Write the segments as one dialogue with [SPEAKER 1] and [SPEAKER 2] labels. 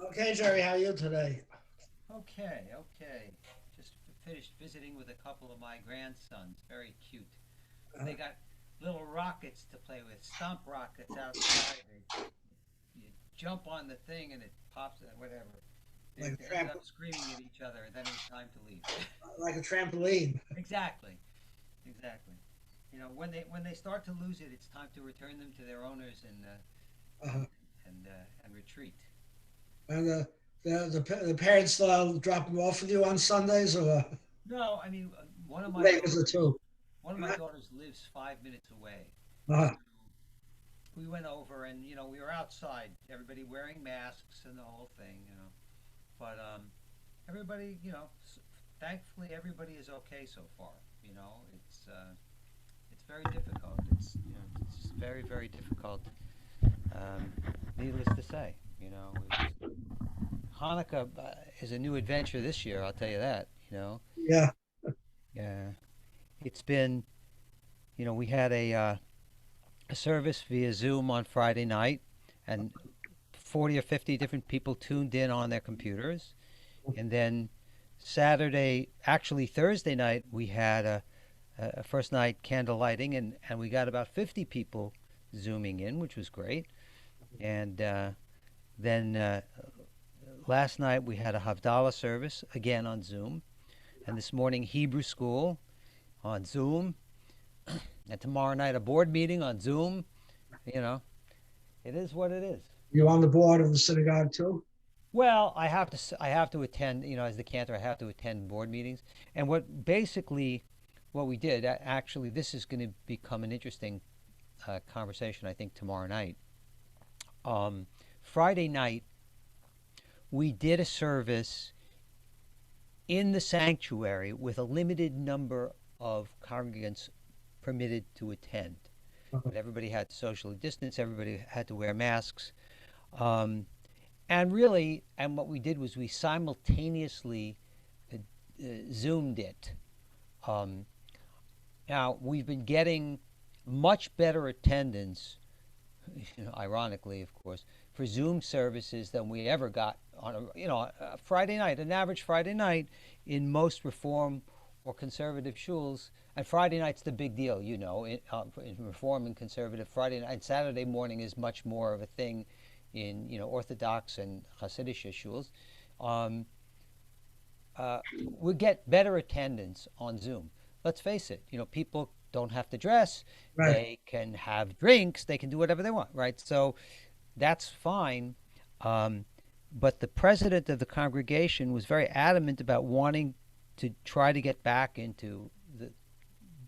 [SPEAKER 1] Okay, Jerry, how are you today?
[SPEAKER 2] Okay, okay. Just finished visiting with a couple of my grandsons. Very cute.
[SPEAKER 1] Uh,
[SPEAKER 2] They got little rockets to play with, stomp rockets outside. You jump on the thing and it pops, whatever.
[SPEAKER 1] like a
[SPEAKER 2] They ended
[SPEAKER 1] tramp,
[SPEAKER 2] up screaming at each other, and then it was time to leave.
[SPEAKER 1] like a trampoline.
[SPEAKER 2] Exactly, exactly. When they start to lose it, it's time to return them to their owners and
[SPEAKER 1] Uh,
[SPEAKER 2] and retreat.
[SPEAKER 1] and the parents still drop them off with you on Sundays, or
[SPEAKER 2] No, I mean one of my
[SPEAKER 1] they visit
[SPEAKER 2] daughters.
[SPEAKER 1] too?
[SPEAKER 2] One of my daughters lives 5 minutes away,
[SPEAKER 1] Uh,
[SPEAKER 2] so we went over and we were outside, everybody wearing masks and the whole thing, But everybody, thankfully everybody is okay so far. It's very difficult. It's just very very difficult. Um, Needless to say, Hanukkah is a new adventure this year. I'll tell you that.
[SPEAKER 1] yeah.
[SPEAKER 2] Yeah, it's been. We had a service via Zoom on Friday night, and 40 or 50 different people tuned in on their computers. And then Saturday, actually Thursday night, we had a first night candle lighting, and we got about 50 people zooming in, which was great. And then last night we had a Havdalah service again on Zoom, and this morning Hebrew school on Zoom, and tomorrow night a board meeting on Zoom. You know, it is what it is.
[SPEAKER 1] You on the board of the synagogue too?
[SPEAKER 2] Well, I have to attend, as the cantor, I have to attend board meetings. And what we did, actually, this is going to become an interesting conversation, I think, tomorrow night. Um, Friday night, we did a service in the sanctuary with a limited number of congregants permitted to attend.
[SPEAKER 1] Uh,
[SPEAKER 2] But everybody had to socially distance, everybody had to wear masks. Um, and what we did was we simultaneously uh, zoomed it. Um, Now we've been getting much better attendance, ironically, of course, for Zoom services than we ever got on a Friday night, an average Friday night in most Reform or conservative shuls. And Friday night's the big deal, in Reform and conservative. Friday night and Saturday morning is much more of a thing in Orthodox and Hasidic shuls. Um, we get better attendance on Zoom. Let's face it, people don't have to dress.
[SPEAKER 1] right.
[SPEAKER 2] They can have drinks. They can do whatever they want, right? So that's fine. Um, but the president of the congregation was very adamant about wanting to try to get back into the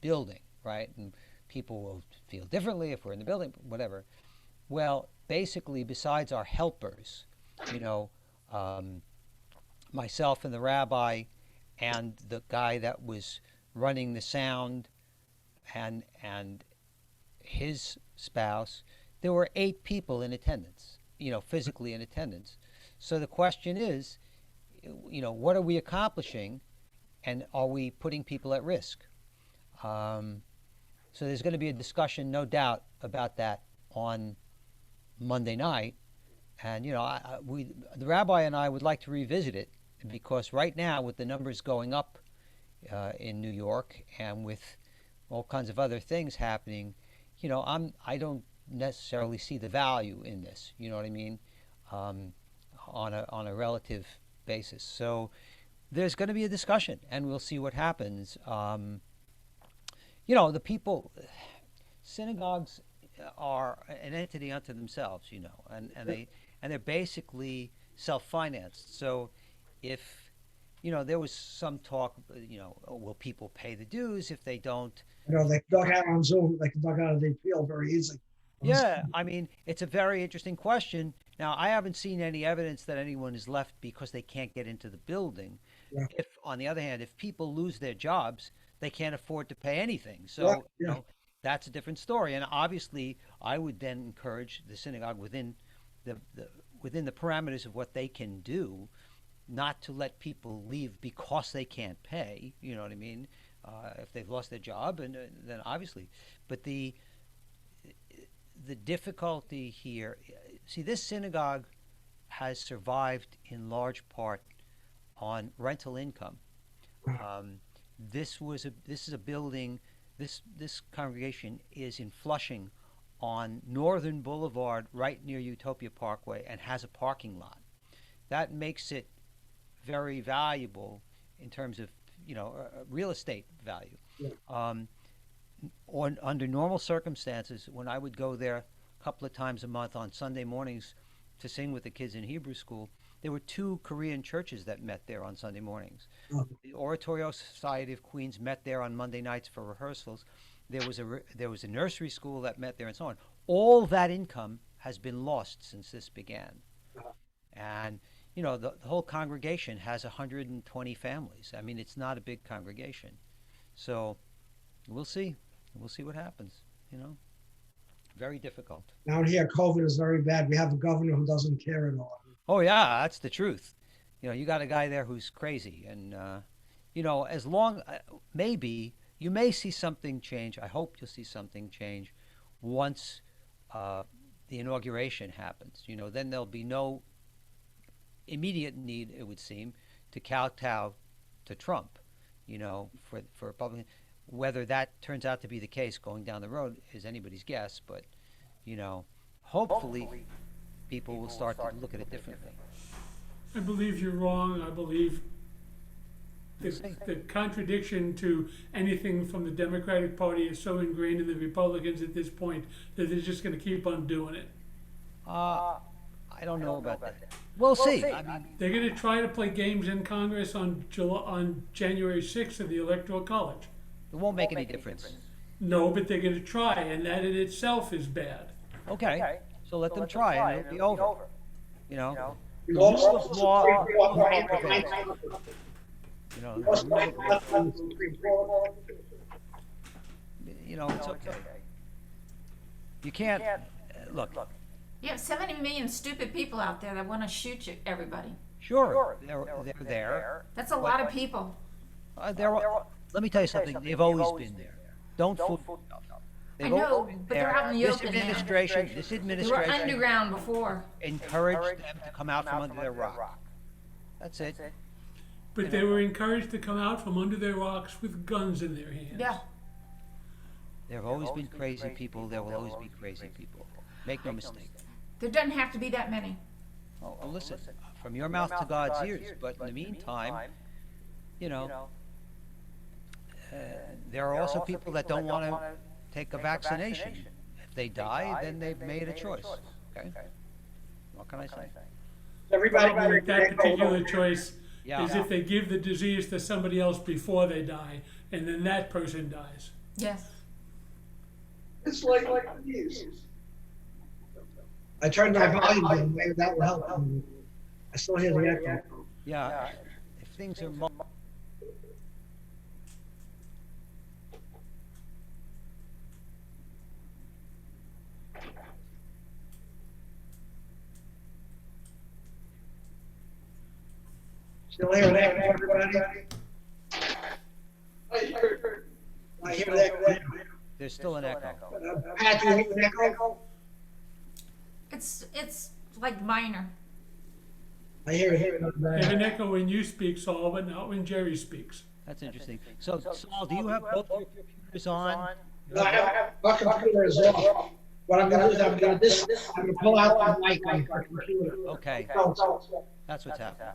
[SPEAKER 2] building, right? And people will feel differently if we're in the building, whatever. Well, basically, besides our helpers, you know, um, myself and the rabbi and the guy that was running the sound and his spouse, there were 8 people in attendance, physically in attendance. So the question is, what are we accomplishing, and are we putting people at risk? Um, so there's going to be a discussion, no doubt, about that on Monday night. And the rabbi and I would like to revisit it because right now, with the numbers going up in New York and with all kinds of other things happening, I don't necessarily see the value in this. You know what I mean? Um, on a relative basis. So there's going to be a discussion, and we'll see what happens. The people, synagogues are an entity unto themselves, and they're basically self-financed. So if there was some talk, oh, will people pay the dues if they don't?
[SPEAKER 1] They can duck out on Zoom. They can duck out of the appeal very easy.
[SPEAKER 2] Yeah, I mean, it's a very interesting question. Now, I haven't seen any evidence that anyone is left because they can't get into the building.
[SPEAKER 1] Yeah,
[SPEAKER 2] If, on the other hand, if people lose their jobs, they can't afford to pay anything.
[SPEAKER 1] yeah,
[SPEAKER 2] So,
[SPEAKER 1] yeah.
[SPEAKER 2] that's a different story. And obviously, I would then encourage the synagogue the within the parameters of what they can do, not to let people leave because they can't pay. You know what I mean? If they've lost their job, and then obviously, but the difficulty here, see, this synagogue has survived in large part on rental income. Um, this is a building. This congregation is in Flushing, on Northern Boulevard, right near Utopia Parkway, and has a parking lot. That makes it very valuable in terms of real estate value.
[SPEAKER 1] Yeah.
[SPEAKER 2] Um, under normal circumstances, when I would go there a couple of times a month on Sunday mornings to sing with the kids in Hebrew school, there were two Korean churches that met there on Sunday mornings.
[SPEAKER 1] Oh,
[SPEAKER 2] The Oratorio Society of Queens met there on Monday nights for rehearsals. There was a nursery school that met there, and so on. All that income has been lost since this began, and the whole congregation has 120 families. I mean, it's not a big congregation, so we'll see. We'll see what happens. You know, very difficult.
[SPEAKER 1] down here, COVID is very bad. We have a governor who doesn't care at all.
[SPEAKER 2] Oh yeah, that's the truth. You got a guy there who's crazy, and as long maybe you may see something change. I hope you'll see something change once uh, the inauguration happens. Then there'll be no immediate need, it would seem, to kowtow to Trump. For Republican. Whether that turns out to be the case going down the road is anybody's guess, but hopefully people will start to look at it differently.
[SPEAKER 3] I believe you're wrong. I believe
[SPEAKER 2] We'll see.
[SPEAKER 3] the contradiction to anything from the Democratic Party is so ingrained in the Republicans at this point that they're just going to keep on doing it.
[SPEAKER 2] I don't know about that. We'll see. I mean,
[SPEAKER 3] They're going to try to play games in Congress on January 6th of the Electoral College.
[SPEAKER 2] it won't make any difference.
[SPEAKER 3] No, but they're going to try, and that in itself is bad.
[SPEAKER 2] Okay, so let them try, and it'll be over.
[SPEAKER 1] We
[SPEAKER 2] The
[SPEAKER 1] lost
[SPEAKER 2] rule of
[SPEAKER 1] the
[SPEAKER 2] law
[SPEAKER 1] Supreme Court
[SPEAKER 2] will
[SPEAKER 1] right
[SPEAKER 2] not prevail.
[SPEAKER 1] now.
[SPEAKER 2] The
[SPEAKER 1] Lost
[SPEAKER 2] rule
[SPEAKER 1] right
[SPEAKER 2] of-
[SPEAKER 1] now in the Supreme Court.
[SPEAKER 2] it's okay. You can't look.
[SPEAKER 4] You have 70 million stupid people out there that want to shoot you, everybody.
[SPEAKER 2] Sure, they're there.
[SPEAKER 4] That's a lot of people.
[SPEAKER 2] Let me tell you something. They've always been there. Don't fool yourself.
[SPEAKER 4] I
[SPEAKER 2] They've
[SPEAKER 4] know,
[SPEAKER 2] always been
[SPEAKER 4] but they're out in the
[SPEAKER 2] This
[SPEAKER 4] open now.
[SPEAKER 2] administration
[SPEAKER 4] They were underground before.
[SPEAKER 2] encouraged them to come out from under their rock. That's it.
[SPEAKER 3] But they were encouraged to come out from under their rocks with guns in their hands.
[SPEAKER 4] Yeah.
[SPEAKER 2] There have always been crazy people. There will always be crazy people. Make no mistake.
[SPEAKER 4] There doesn't have to be that many.
[SPEAKER 2] Oh, well, listen, from your mouth to God's ears. But in the meantime, you know, there are also people that don't want to take a vaccination. If they die, then they've made a choice. Okay? What can I say?
[SPEAKER 1] Everybody
[SPEAKER 3] Problem with that particular choice
[SPEAKER 2] Yeah.
[SPEAKER 3] is if they give the disease to somebody else before they die, and then that person dies.
[SPEAKER 4] Yes.
[SPEAKER 1] It's like the news. I turned my volume down, maybe that will help. I still hear the echo.
[SPEAKER 2] Yeah. If things are
[SPEAKER 1] Still hear that, everybody? I hear that.
[SPEAKER 2] there's still an echo.
[SPEAKER 1] Pat, you hear the echo?
[SPEAKER 4] It's like minor.
[SPEAKER 1] I hear it.
[SPEAKER 3] You have an echo when you speak, Saul, but not when Jerry speaks.
[SPEAKER 2] That's interesting. So, Saul, do you have both your computers on?
[SPEAKER 1] No, I have my computer is off. What I'm gonna do is I'm gonna pull out the mic on my computer.
[SPEAKER 2] Okay,
[SPEAKER 1] So,
[SPEAKER 2] that's what's happening.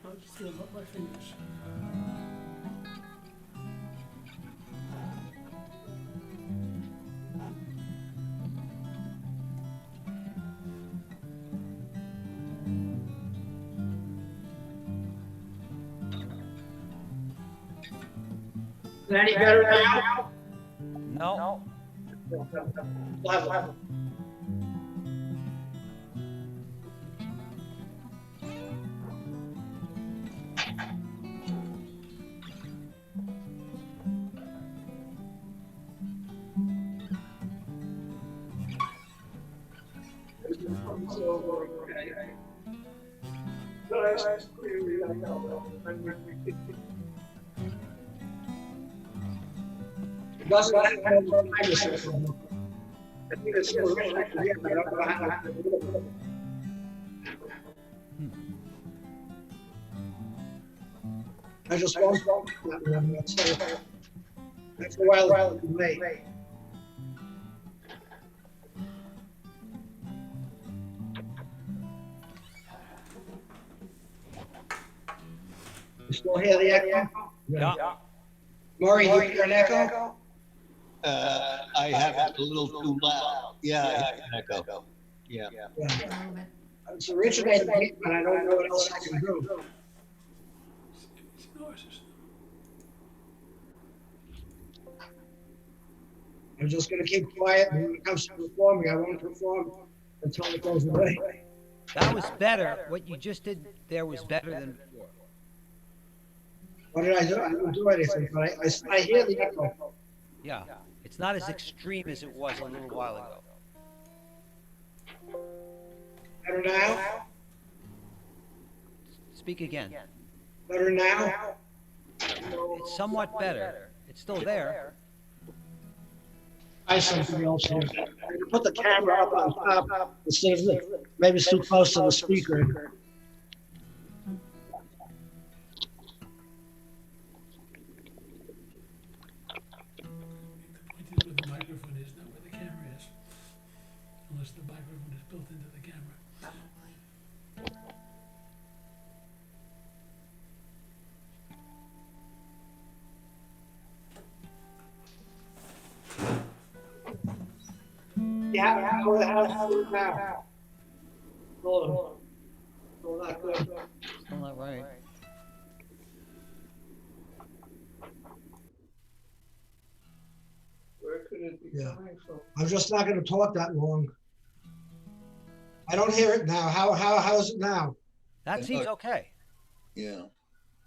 [SPEAKER 3] I'll just feel my fingers.
[SPEAKER 1] Is it any better now?
[SPEAKER 2] No?
[SPEAKER 1] Level. It doesn't have all the time system. I think it's still right here, but I don't know how to do it. I just won't talk about that one. That's a while away. You still hear the echo?
[SPEAKER 2] Yeah.
[SPEAKER 1] Maury, you hear an echo?
[SPEAKER 5] I have it a little too loud. Yeah, I have an echo. Yeah.
[SPEAKER 1] Yeah. It's originating, but I don't know what else I can do. I'm just gonna keep quiet, and when it comes to performing, I won't perform until it goes away.
[SPEAKER 2] That was better. What you just did there was better than before.
[SPEAKER 1] What did I do? I didn't do anything, but I hear the echo.
[SPEAKER 2] Yeah. It's not as extreme as it was a little while ago.
[SPEAKER 1] Better now?
[SPEAKER 2] Speak again.
[SPEAKER 1] Better now?
[SPEAKER 2] It's somewhat better. It's still there.
[SPEAKER 1] Try something else here. I'm gonna put the camera up on top instead of maybe it's too close to the speaker.
[SPEAKER 3] The point is where the microphone is, not where the camera is. Unless the microphone is built into the camera.
[SPEAKER 1] Yeah, how is it now? Hold on. Still not good.
[SPEAKER 2] Still not right.
[SPEAKER 6] Where could it be
[SPEAKER 1] Yeah.
[SPEAKER 6] coming from?
[SPEAKER 1] I'm just not gonna talk that long. I don't hear it now. How is it now?
[SPEAKER 2] That seems okay.
[SPEAKER 5] Yeah.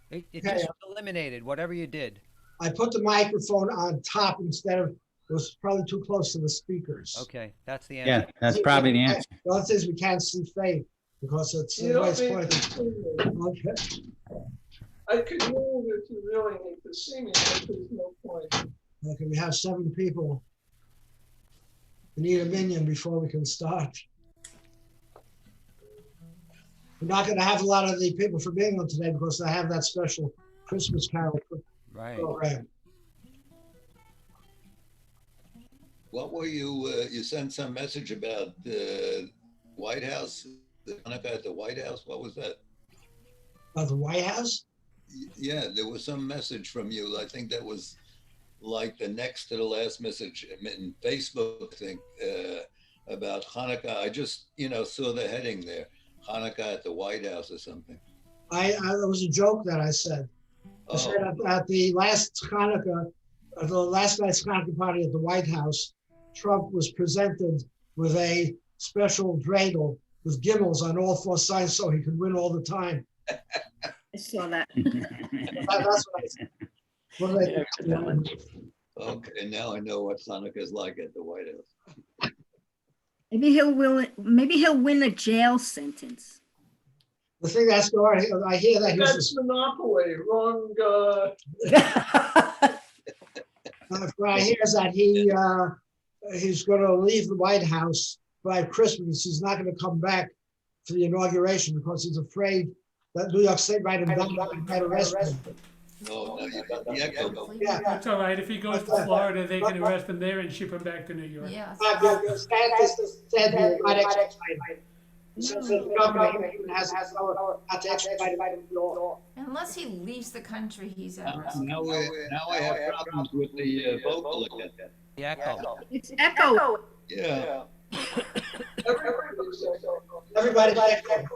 [SPEAKER 2] It
[SPEAKER 1] Okay.
[SPEAKER 2] just eliminated whatever you did.
[SPEAKER 1] I put the microphone on top instead of, it was probably too close to the speakers.
[SPEAKER 2] Okay, that's the
[SPEAKER 7] Yeah,
[SPEAKER 2] answer.
[SPEAKER 7] that's probably the answer.
[SPEAKER 1] The other thing is we can't see Faye because it's
[SPEAKER 6] You
[SPEAKER 1] the way
[SPEAKER 6] don't
[SPEAKER 1] it's
[SPEAKER 6] need
[SPEAKER 1] pointed.
[SPEAKER 6] to see me.
[SPEAKER 1] Okay.
[SPEAKER 6] I could move if you really need to see me, but there's no point.
[SPEAKER 1] Okay, we have 7 people. We need a minion before we can start. We're not gonna have a lot of the people from England today because they have that special Christmas carol
[SPEAKER 2] Right.
[SPEAKER 1] program.
[SPEAKER 5] What were you sent some message about the White House, the Hanukkah at the White House? What was that?
[SPEAKER 1] The White House?
[SPEAKER 5] Yeah, there was some message from you. I think that was like the next to the last message in Facebook, I think, about Hanukkah. I just, saw the heading there, Hanukkah at the White House or something.
[SPEAKER 1] It was a joke that I said. I said
[SPEAKER 5] Oh,
[SPEAKER 1] at the last Hanukkah, the last night's Hanukkah party at the White House, Trump was presented with a special dreidel with gimmels on all 4 sides so he could win all the time.
[SPEAKER 8] I saw that.
[SPEAKER 1] That's what I said. What did I think?
[SPEAKER 5] okay. Now I know what Hanukkah is like at the White House.
[SPEAKER 8] Maybe he'll win a jail sentence.
[SPEAKER 1] The thing that's going, I hear that
[SPEAKER 6] That's Monopoly, wrong,
[SPEAKER 1] what I hear is that he's going to leave the White House by Christmas. He's not going to come back for the inauguration because he's afraid that New York State might indict him and might arrest him.
[SPEAKER 5] No, you got the echo.
[SPEAKER 1] Yeah.
[SPEAKER 3] That's all right. If he goes to Florida, they can arrest him there and ship him back to New York.
[SPEAKER 4] Yeah.
[SPEAKER 1] Stantis said he will not extradite him. So the government has power not to extradite him to New York.
[SPEAKER 4] Unless he leaves the country, he's at risk.
[SPEAKER 5] Now I have problems with the vocal again.
[SPEAKER 2] The echo.
[SPEAKER 8] It's echo.
[SPEAKER 5] Yeah.
[SPEAKER 1] Everybody's echoing.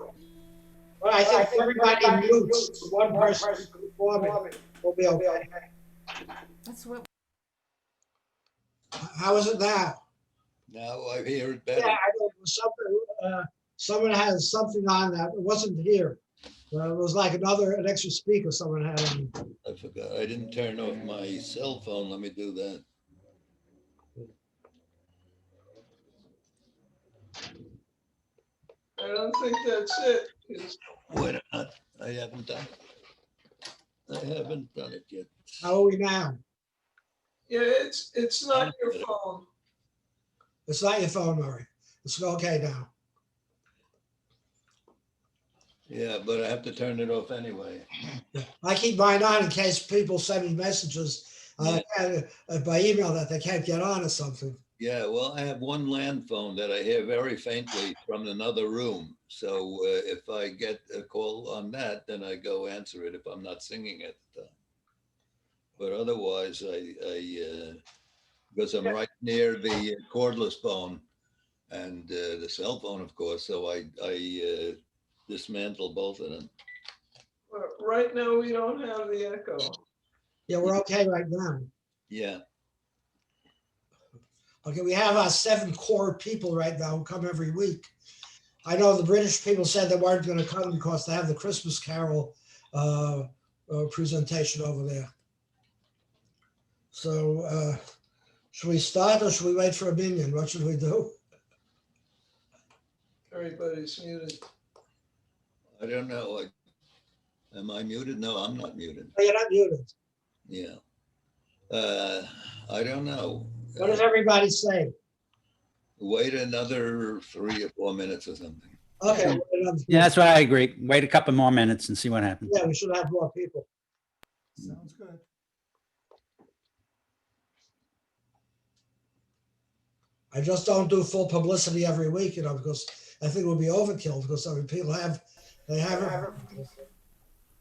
[SPEAKER 1] Well, I think if everybody mutes, one person performing will be okay.
[SPEAKER 4] That's what.
[SPEAKER 1] How is it now?
[SPEAKER 5] Now I hear it
[SPEAKER 1] Yeah,
[SPEAKER 5] better.
[SPEAKER 1] I know something. Someone has something on that. It wasn't here. It was like an extra speaker someone had on.
[SPEAKER 5] I forgot. I didn't turn off my cell phone. Let me do that.
[SPEAKER 6] I don't think that's it. It's
[SPEAKER 5] Wait a minute. I haven't done it. I haven't done it yet.
[SPEAKER 1] How are we now?
[SPEAKER 6] Yeah, it's not your phone.
[SPEAKER 1] It's not your phone, Murray. It's okay now.
[SPEAKER 5] Yeah, but I have to turn it off anyway.
[SPEAKER 1] I keep mine on in case people send me messages by email that they can't get on or something.
[SPEAKER 5] Yeah, well, I have one land phone that I hear very faintly from another room. So if I get a call on that, then I go answer it if I'm not singing at the time. But otherwise, because I'm right near the cordless phone and the cell phone, of course, so I dismantle both of them.
[SPEAKER 6] Right now, we don't have the echo.
[SPEAKER 1] Yeah, we're okay right now.
[SPEAKER 5] Yeah.
[SPEAKER 1] Okay, we have our 7 core people right now who come every week. I know the British people said they weren't going to come because they have the Christmas Carol presentation over there. So should we start or should we wait for a minion? What should we do?
[SPEAKER 6] Everybody's muted.
[SPEAKER 5] I don't know. Am I muted? No, I'm not muted.
[SPEAKER 1] No, you're not muted.
[SPEAKER 5] Yeah. I don't know.
[SPEAKER 1] What does everybody say?
[SPEAKER 5] Wait another 3 or 4 minutes or something.
[SPEAKER 1] Okay.
[SPEAKER 7] Yeah, that's what I agree. Wait a couple more minutes and see what happens.
[SPEAKER 1] Yeah, we should have more people.
[SPEAKER 9] Sounds good.
[SPEAKER 1] I just don't do full publicity every week, because I think it would be overkill because people they have.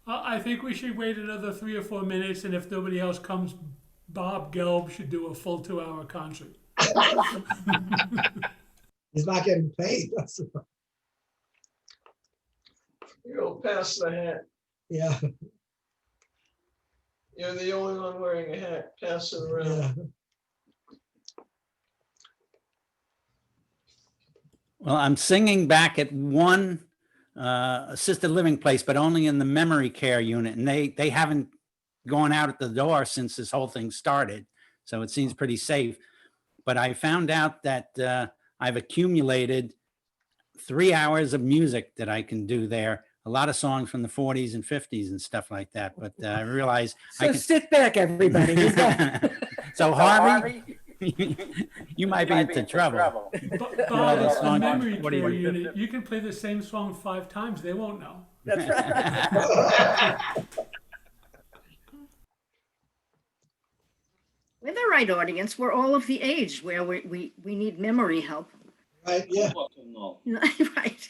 [SPEAKER 3] I think we should wait another 3 or 4 minutes, and if nobody else comes, Bob Gelb should do a full 2-hour concert.
[SPEAKER 1] He's not getting paid.
[SPEAKER 6] You'll pass the hat.
[SPEAKER 1] Yeah.
[SPEAKER 6] You're the only one wearing a hat. Pass it around.
[SPEAKER 1] Yeah.
[SPEAKER 7] Well, I'm singing back at one assisted living place, but only in the memory care unit. And they haven't gone out at the door since this whole thing started. So it seems pretty safe. But I found out that I've accumulated 3 hours of music that I can do there. A lot of songs from the 40s and 50s and stuff like that. But I realize
[SPEAKER 9] So sit back, everybody. We've got-
[SPEAKER 7] So Harvey, you might be into trouble.
[SPEAKER 3] Bob, it's a
[SPEAKER 7] song-
[SPEAKER 3] memory
[SPEAKER 7] what do you
[SPEAKER 3] care
[SPEAKER 7] do?
[SPEAKER 3] unit. You can play the same song 5 times. They won't know.
[SPEAKER 9] That's right.
[SPEAKER 8] We're the right audience. We're all of the age where we need memory help.
[SPEAKER 1] Right. Yeah.
[SPEAKER 8] Right.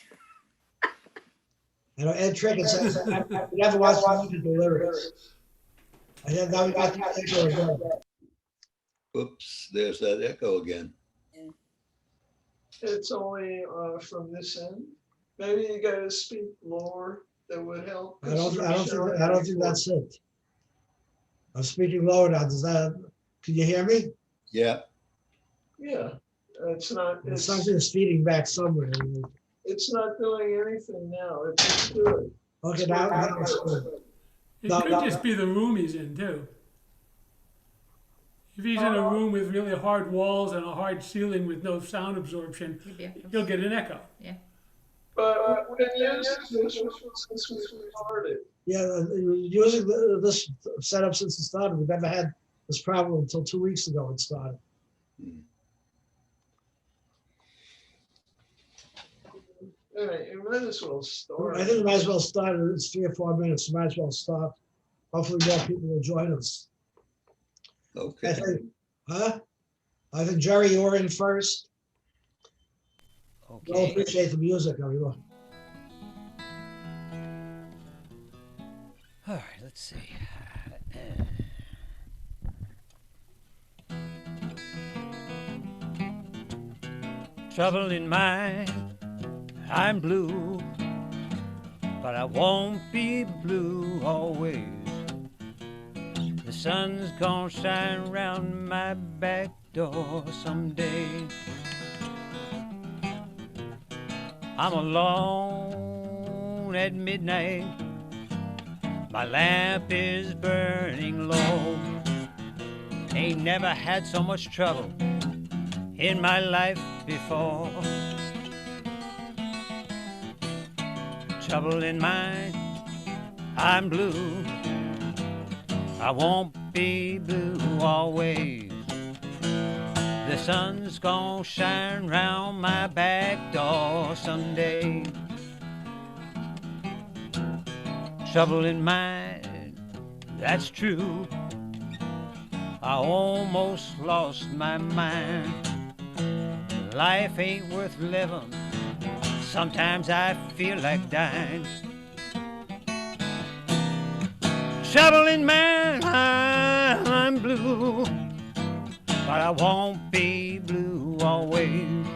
[SPEAKER 1] Ed Trickett says I never watched the lyrics. I have now we got the echo again.
[SPEAKER 5] Oops, there's that echo again.
[SPEAKER 6] It's only from this end. Maybe you gotta speak lower. That would help.
[SPEAKER 1] I don't think that's it. I'm speaking lower now. Can you hear me?
[SPEAKER 5] Yeah.
[SPEAKER 6] Yeah, it's not.
[SPEAKER 1] Something's feeding back somewhere.
[SPEAKER 6] It's not doing anything now. It's good.
[SPEAKER 1] Okay, now it's good.
[SPEAKER 3] It
[SPEAKER 1] No,
[SPEAKER 3] could
[SPEAKER 1] no.
[SPEAKER 3] just be the room he's in, too. If he's in a room with really hard walls and a hard ceiling with no sound absorption, he'll get an echo.
[SPEAKER 4] Yeah.
[SPEAKER 6] But we've been using this since we started.
[SPEAKER 1] Yeah, using this setup since it started, we've never had this problem until 2 weeks ago it started.
[SPEAKER 6] All right, you might as well start.
[SPEAKER 1] I think we might as well start. It's 3 or 4 minutes. We might as well start. Hopefully more people will join us.
[SPEAKER 5] Okay.
[SPEAKER 1] I think Jerry, you were in first. We'll
[SPEAKER 2] Okay.
[SPEAKER 1] appreciate the music, everyone.
[SPEAKER 2] All right, let's see. Trouble in mind, I'm blue, but I won't be blue always. The sun's gonna shine round my back door someday. I'm alone at midnight. My lamp is burning low. Ain't never had so much trouble in my life before. Trouble in mind, I'm blue. I won't be blue always. The sun's gonna shine round my back door someday. Trouble in mind, that's true. I almost lost my mind. Life ain't worth living. Sometimes I feel like dying. Trouble in mind, I'm blue, but I won't be blue always.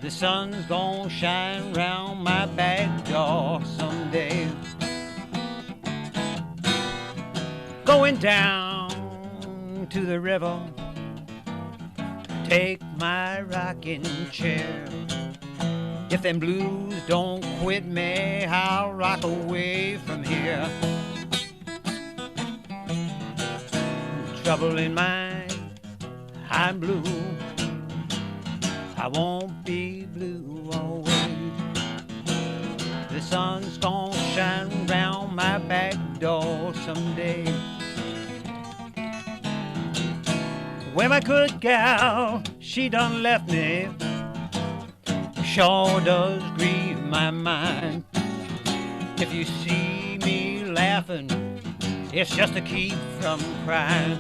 [SPEAKER 2] The sun's gonna shine round my back door someday. Going down to the river, take my rocking chair. If them blues don't quit me, I'll rock away from here. Trouble in mind, I'm blue. I won't be blue always. The sun's gonna shine round my back door someday. Well, my good gal, she done left me. Sure does grieve my mind. If you see me laughing, it's just to keep from crying.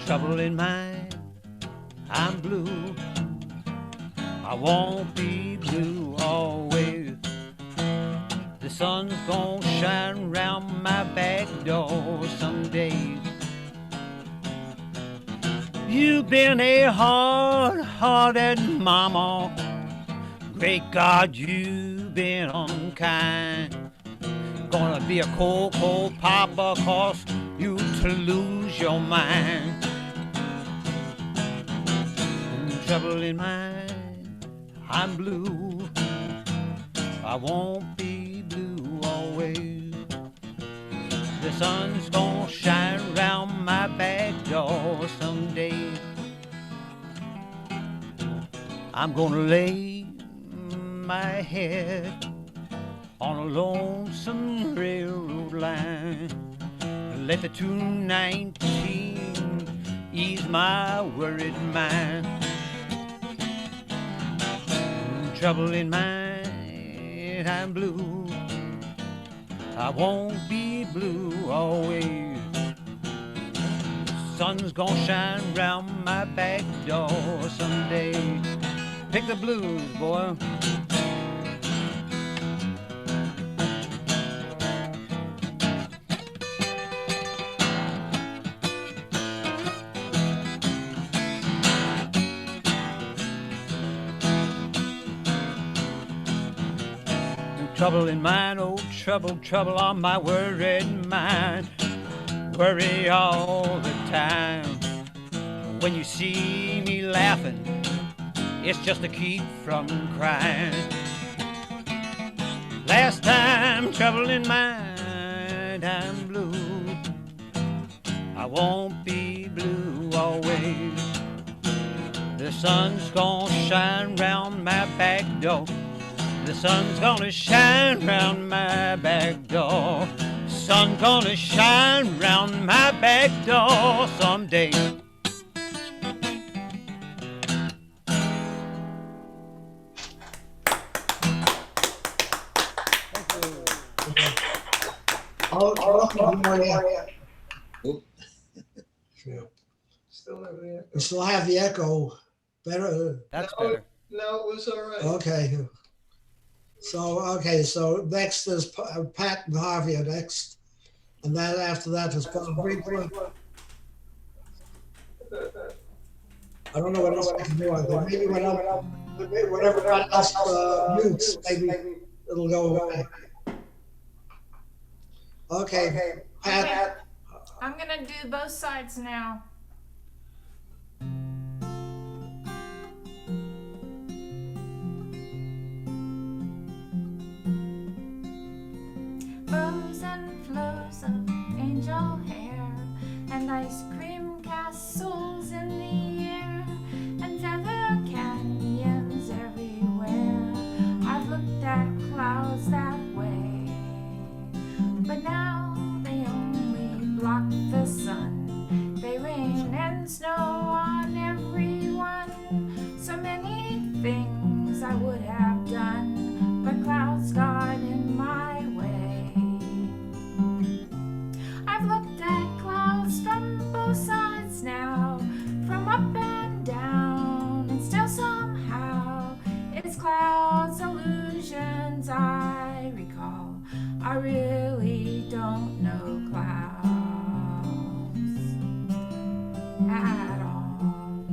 [SPEAKER 2] Trouble in mind, I'm blue. I won't be blue always. The sun's gonna shine round my back door someday. You've been a hard-hearted mama. Great God, you've been unkind. Gonna be a cold, cold papa, cause you to lose your mind. Trouble in mind, I'm blue. I won't be blue always. The sun's gonna shine round my back door someday. I'm gonna lay my head on a lonesome railroad line. Let the 219 ease my worried mind. Trouble in mind, I'm blue. I won't be blue always. Sun's gonna shine round my back door someday. Pick the blues, boy. Trouble in mind, oh trouble, trouble on my worried mind. Worry all the time. When you see me laughing, it's just to keep from crying. Last time, trouble in mind, I'm blue. I won't be blue always. The sun's gonna shine round my back door. The sun's gonna shine round my back door. Sun's gonna shine round my back door someday.
[SPEAKER 5] Oop.
[SPEAKER 6] Still have the
[SPEAKER 1] You still have the echo. Better.
[SPEAKER 2] That's
[SPEAKER 6] No.
[SPEAKER 2] better.
[SPEAKER 6] No, it was all right.
[SPEAKER 1] Okay. So next is Pat and Harvey are next. And then after that is Paul Brinkman. I don't know what else I can do. Maybe whenever else mutes, maybe it'll go away. Okay, Pat.
[SPEAKER 4] I'm gonna do both sides now. Rows and flows of angel hair and ice cream castles in the air and feather canyons everywhere. I've looked at clouds and snow on everyone. So many things I would have done, but clouds got in my way. I've looked at clouds from both sides now, from up and down, and still somehow it's clouds, illusions I recall. I really don't know clouds at all.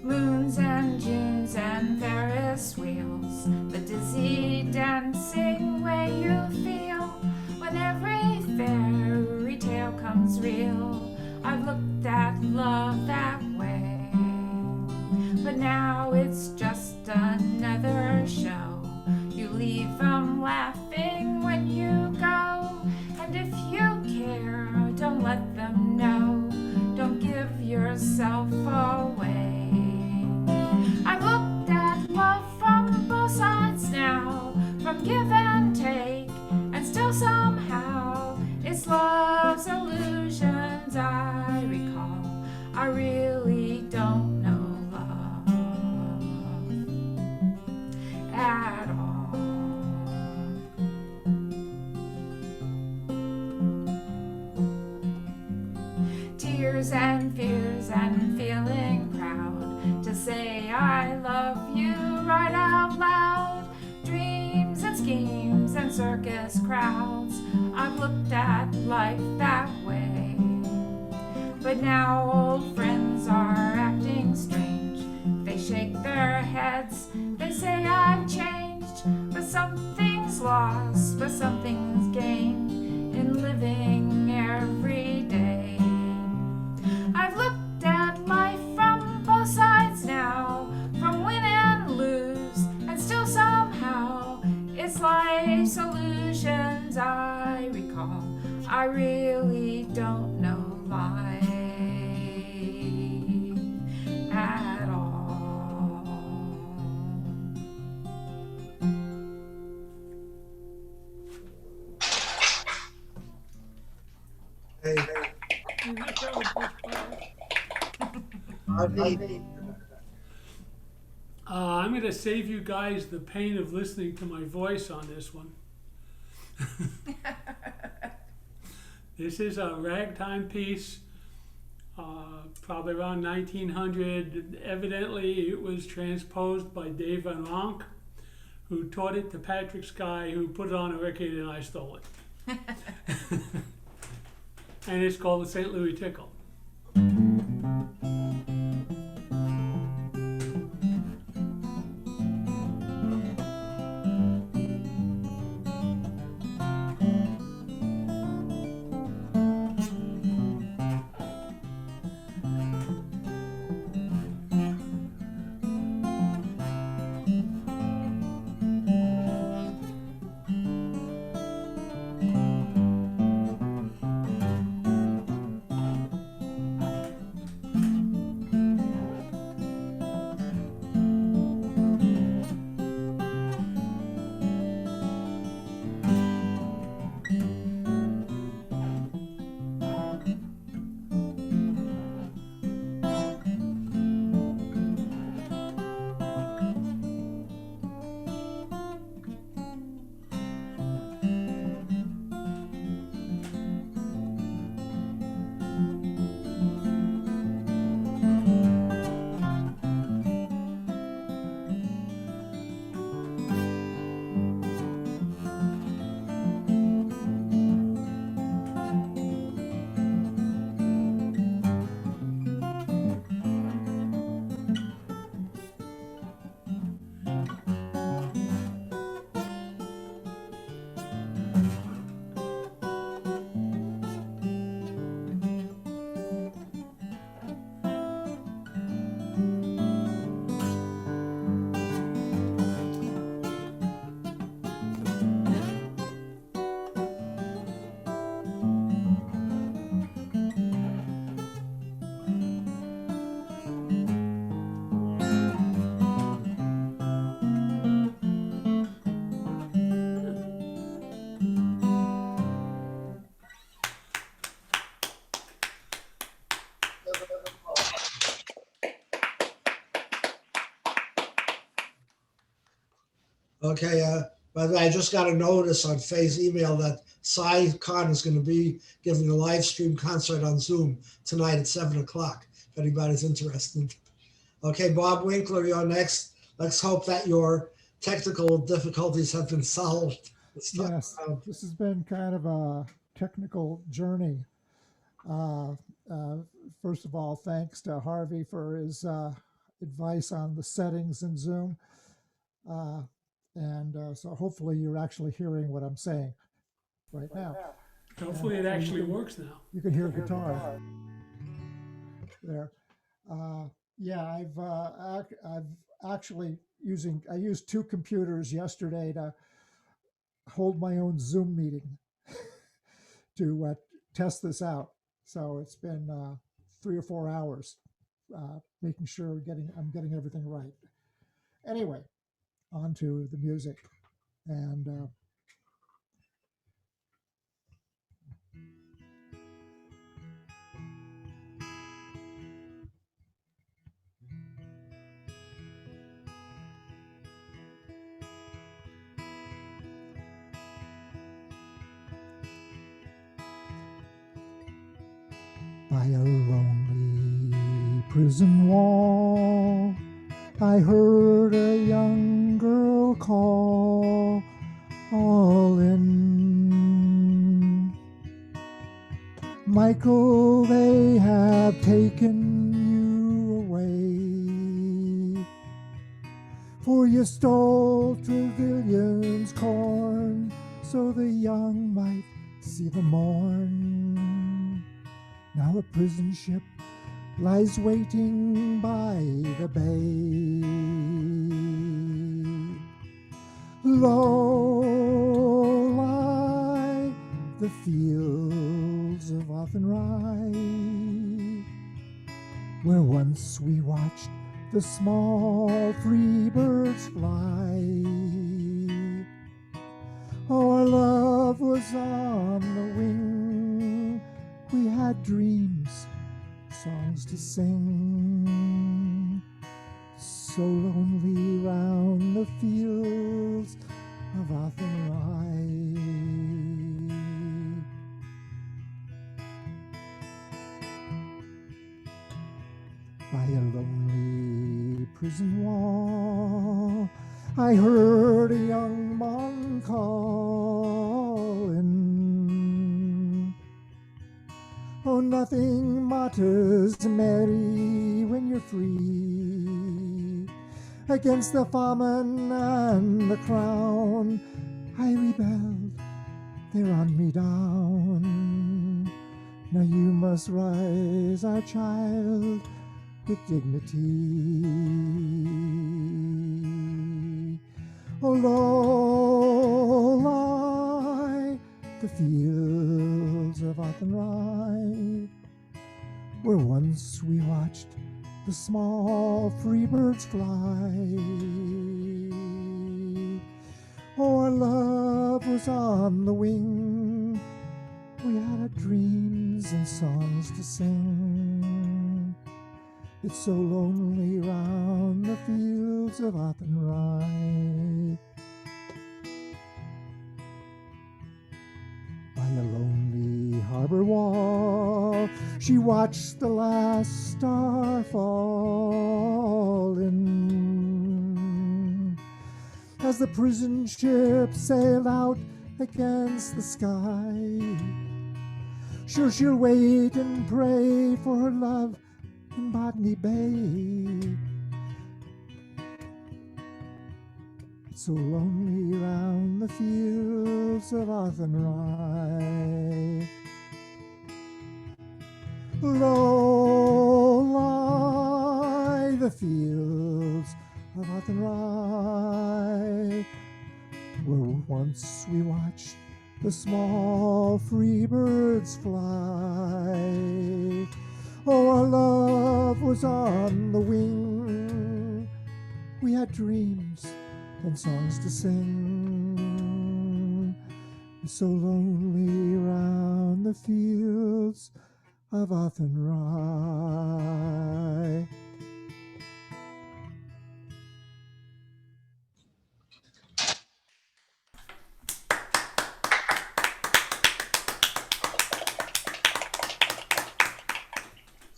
[SPEAKER 4] Moons and Junes and Ferris wheels, the dizzy dancing way you feel when every fairy tale comes real. I've looked at love that way, but now it's just another show. You leave them laughing when you go, and if you care, don't let them know. Don't give yourself away. I've looked at love from both sides now, from give and take, and still somehow it's love's illusions I recall. I really don't know love at all. Tears and fears and feeling proud to say I love you right out loud. Dreams and schemes and circus crowds, I've looked at life that way. But now old friends are acting strange. They shake their heads, they say I've changed. But something's lost, but something's gained in living every day. I've looked at life from both sides now, from win and lose, and still somehow it's life's illusions I recall. I really don't know life at all.
[SPEAKER 1] Hey, Artie,
[SPEAKER 3] I'm going to save you guys the pain of listening to my voice on this one. This is a ragtime piece, probably around 1900. Evidently, it was transposed by Dave Van Ronk, who taught it to Patrick Sky, who put it on a record, and I stole it. And it's called the St. Louis Tickle.
[SPEAKER 1] Okay, by the way, I just got a notice on Faye's email that Cy Khan is going to be giving a live stream concert on Zoom tonight at 7 o'clock, if anybody's interested. Okay, Bob Winkler, you're next. Let's hope that your technical difficulties have been solved.
[SPEAKER 9] Yes, this has been kind of a technical journey. Uh, uh, First of all, thanks to Harvey for his advice on the settings in Zoom. So hopefully you're actually hearing what I'm saying right now.
[SPEAKER 3] Hopefully it actually works now.
[SPEAKER 9] You can hear guitar there. Yeah, I've actually I used two computers yesterday to hold my own Zoom meeting to test this out. So it's been 3 or 4 hours making sure I'm getting everything right. Anyway, on to the music. And by a lonely prison wall, I heard a young girl call, all in. Michael, they have taken you away, for you stole Trevillion's corn, so the young might see the morn. Now a prison ship lies waiting by the bay. Low lie the fields of Athenry, where once we watched the small free birds fly. Our love was on the wing, we had dreams, songs to sing, so lonely round the fields of Athenry. By a lonely prison wall, I heard a young man calling. Oh, nothing matters, Mary, when you're free. Against the famine and the crown, I rebelled, they run me down. Now you must rise, our child, with dignity. Oh, low lie the fields of Athenry, where once we watched the small free birds fly. Oh, our love was on the wing, we had our dreams and songs to sing. It's so lonely round the fields of Athenry. By a lonely harbor wall, she watched the last star fall in. As the prison ship sailed out against the sky, sure she'll wait and pray for her love in Botany Bay. It's so lonely round the fields of Athenry. Low lie the fields of Athenry, where once we watched the small free birds fly. Oh, our love was on the wing, we had dreams and songs to sing. It's so lonely round the fields of Athenry.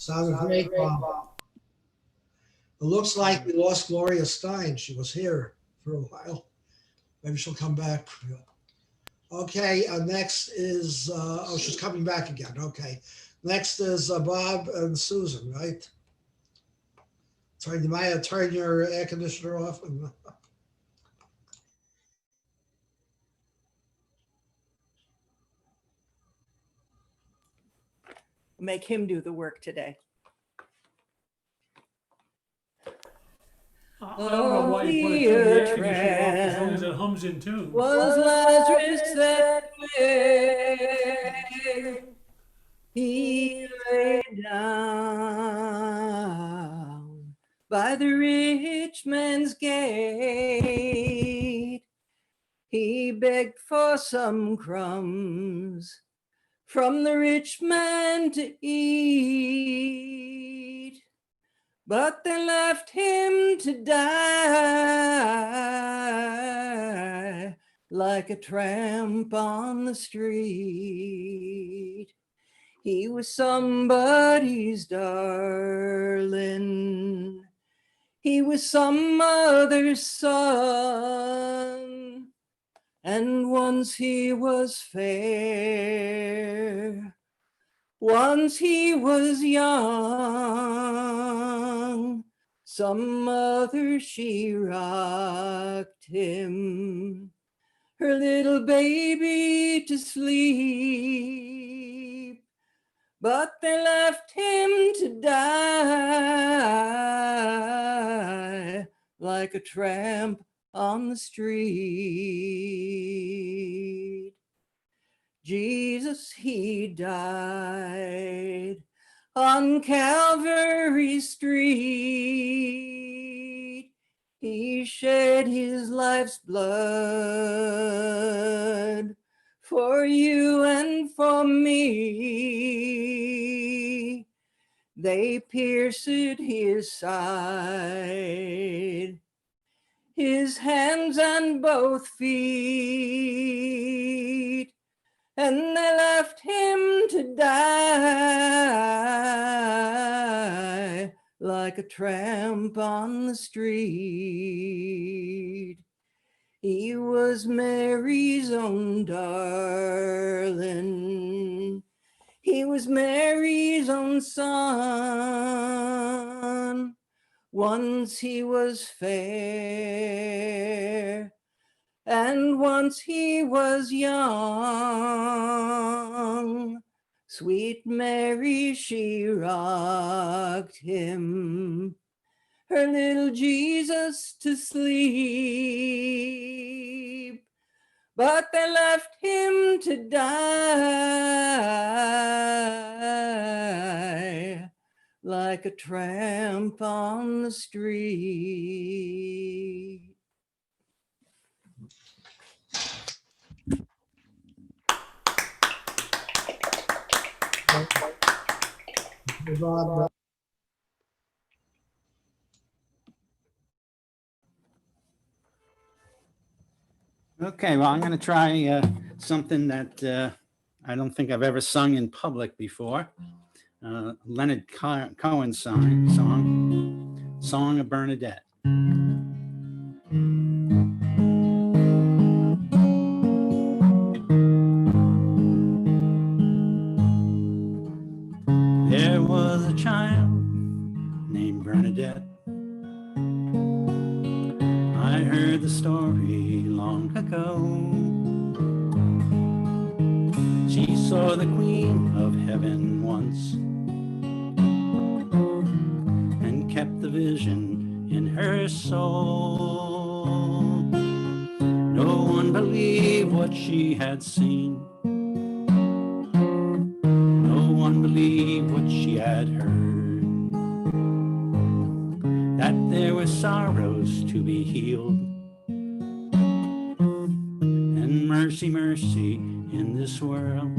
[SPEAKER 1] Sounded great, Bob. It looks like we lost Gloria Stein. She was here for a while. Maybe she'll come back. Okay, next is, oh, she's coming back again. Okay. Next is Bob and Susan, right? Sorry, you might have turned your air conditioner off.
[SPEAKER 10] Make him do the work today.
[SPEAKER 3] I don't know why you put it in the air conditioner off as long as it hums in tune.
[SPEAKER 10] Was Lazarus that way? He lay down by the rich man's gate. He begged for some crumbs from the rich man to eat, but they left him to die like a tramp on the street. He was somebody's darling. He was some mother's son. And once he was fair, once he was young, some mother she rocked him, her little baby to sleep, but they left him to die like a tramp on the street. Jesus, he died on Calvary Street. He shed his life's blood for you and for me. They pierced his side, his hands and both feet, and they left him to die like a tramp on the street. He was Mary's own darling. He was Mary's own son. Once he was fair, and once he was young. Sweet Mary, she rocked him, her little Jesus to sleep, but they left him to die like a tramp on the street.
[SPEAKER 7] Okay, well, I'm going to try something that I don't think I've ever sung in public before. Leonard Cohen's Song of Bernadette. There was a child named Bernadette. I heard the story long ago. She saw the Queen of Heaven once and kept the vision in her soul. No one believed what she had seen. No one believed what she had heard. That there were sorrows to be healed, and mercy, mercy in this world.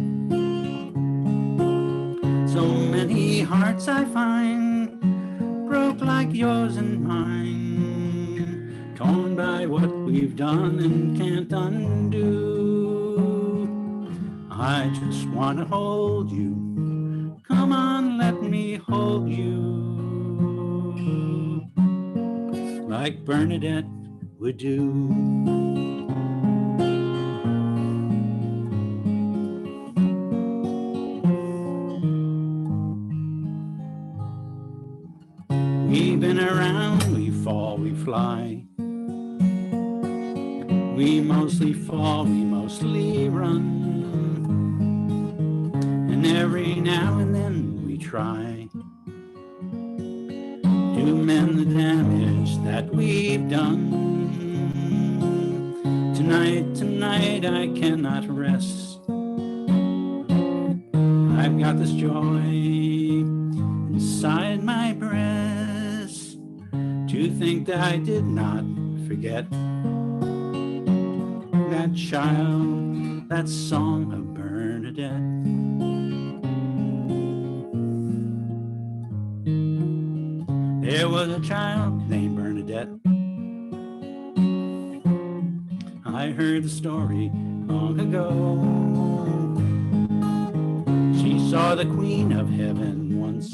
[SPEAKER 7] So many hearts I find broke like yours and mine, torn by what we've done and can't undo. I just want to hold you, Come on, let me hold you like Bernadette would do. We've been around, we fall, we fly. We mostly fall, we mostly run. And every now and then we try to mend the damage that we've done. Tonight I cannot rest. I've got this joy inside my breast to think that I did not forget that child, that song of Bernadette. There was a child named Bernadette. I heard the story long ago. She saw the Queen of Heaven once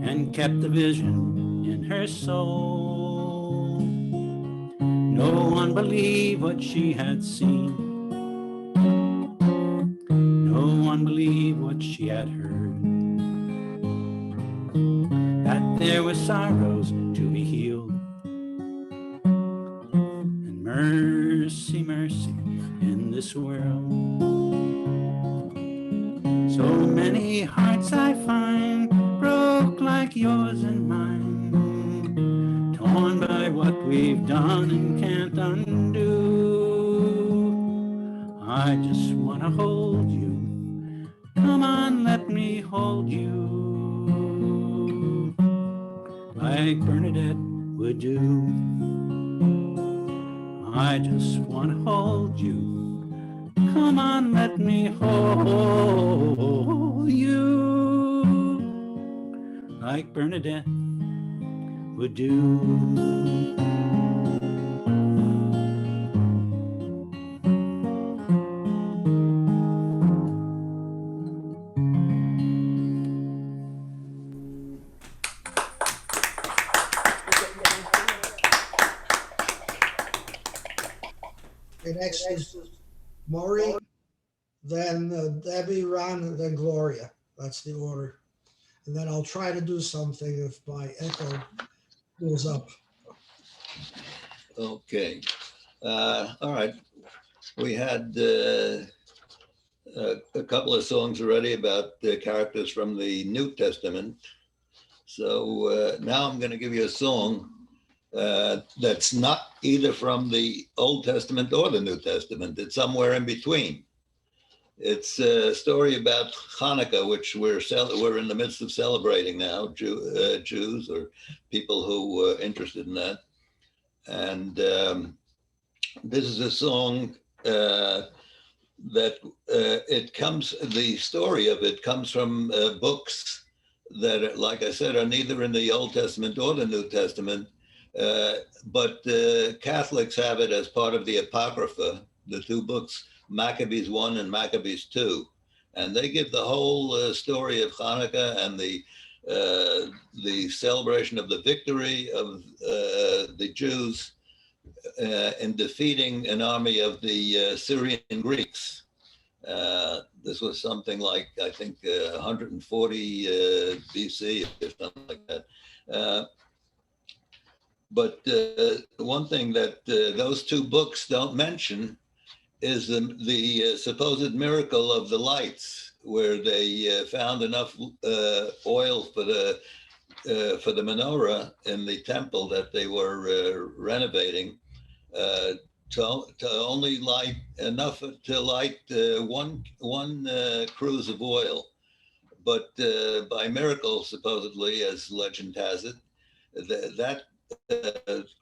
[SPEAKER 7] and kept the vision in her soul. No one believed what she had seen. No one believed what she had heard. That there were sorrows to be healed. And mercy, mercy in this world. So many hearts I find broke like yours and mine, torn by what we've done and can't undo. I just want to hold you. Come on, let me hold you like Bernadette would do. I just want to hold you. Come on, let me hold you like Bernadette would do.
[SPEAKER 1] Okay, next is Maury, then Debbie, Ron, and then Gloria. That's the order. And then I'll try to do something if my echo goes up.
[SPEAKER 5] Okay. All right. We had a couple of songs already about the characters from the New Testament. So now I'm going to give you a song that's not either from the Old Testament or the New Testament. It's somewhere in between. It's a story about Hanukkah, which we're in the midst of celebrating now, Jews or people who are interested in that. And this is a song that the story of it comes from books that, like I said, are neither in the Old Testament or the New Testament, but Catholics have it as part of the Apocrypha, the two books, Maccabees 1 and Maccabees 2. And they give the whole story of Hanukkah and the celebration of the victory of the Jews in defeating an army of the Syrian Greeks. This was something like, I think, 140 BC or something like that. But one thing that those two books don't mention is the supposed miracle of the lights, where they found enough oil for the menorah in the temple that they were renovating to only light enough to light one cruse of oil. But by miracle, supposedly, as legend has it, that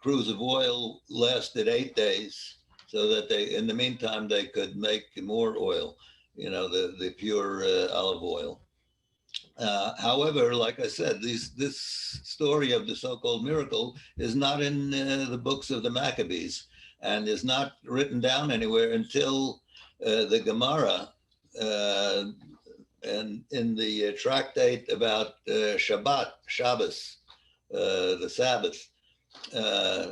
[SPEAKER 5] cruse of oil lasted 8 days, so that in the meantime, they could make more oil, the pure olive oil. However, like I said, this story of the so-called miracle is not in the books of the Maccabees and is not written down anywhere until the Gemara and in the tractate about Shabbos, the Sabbath,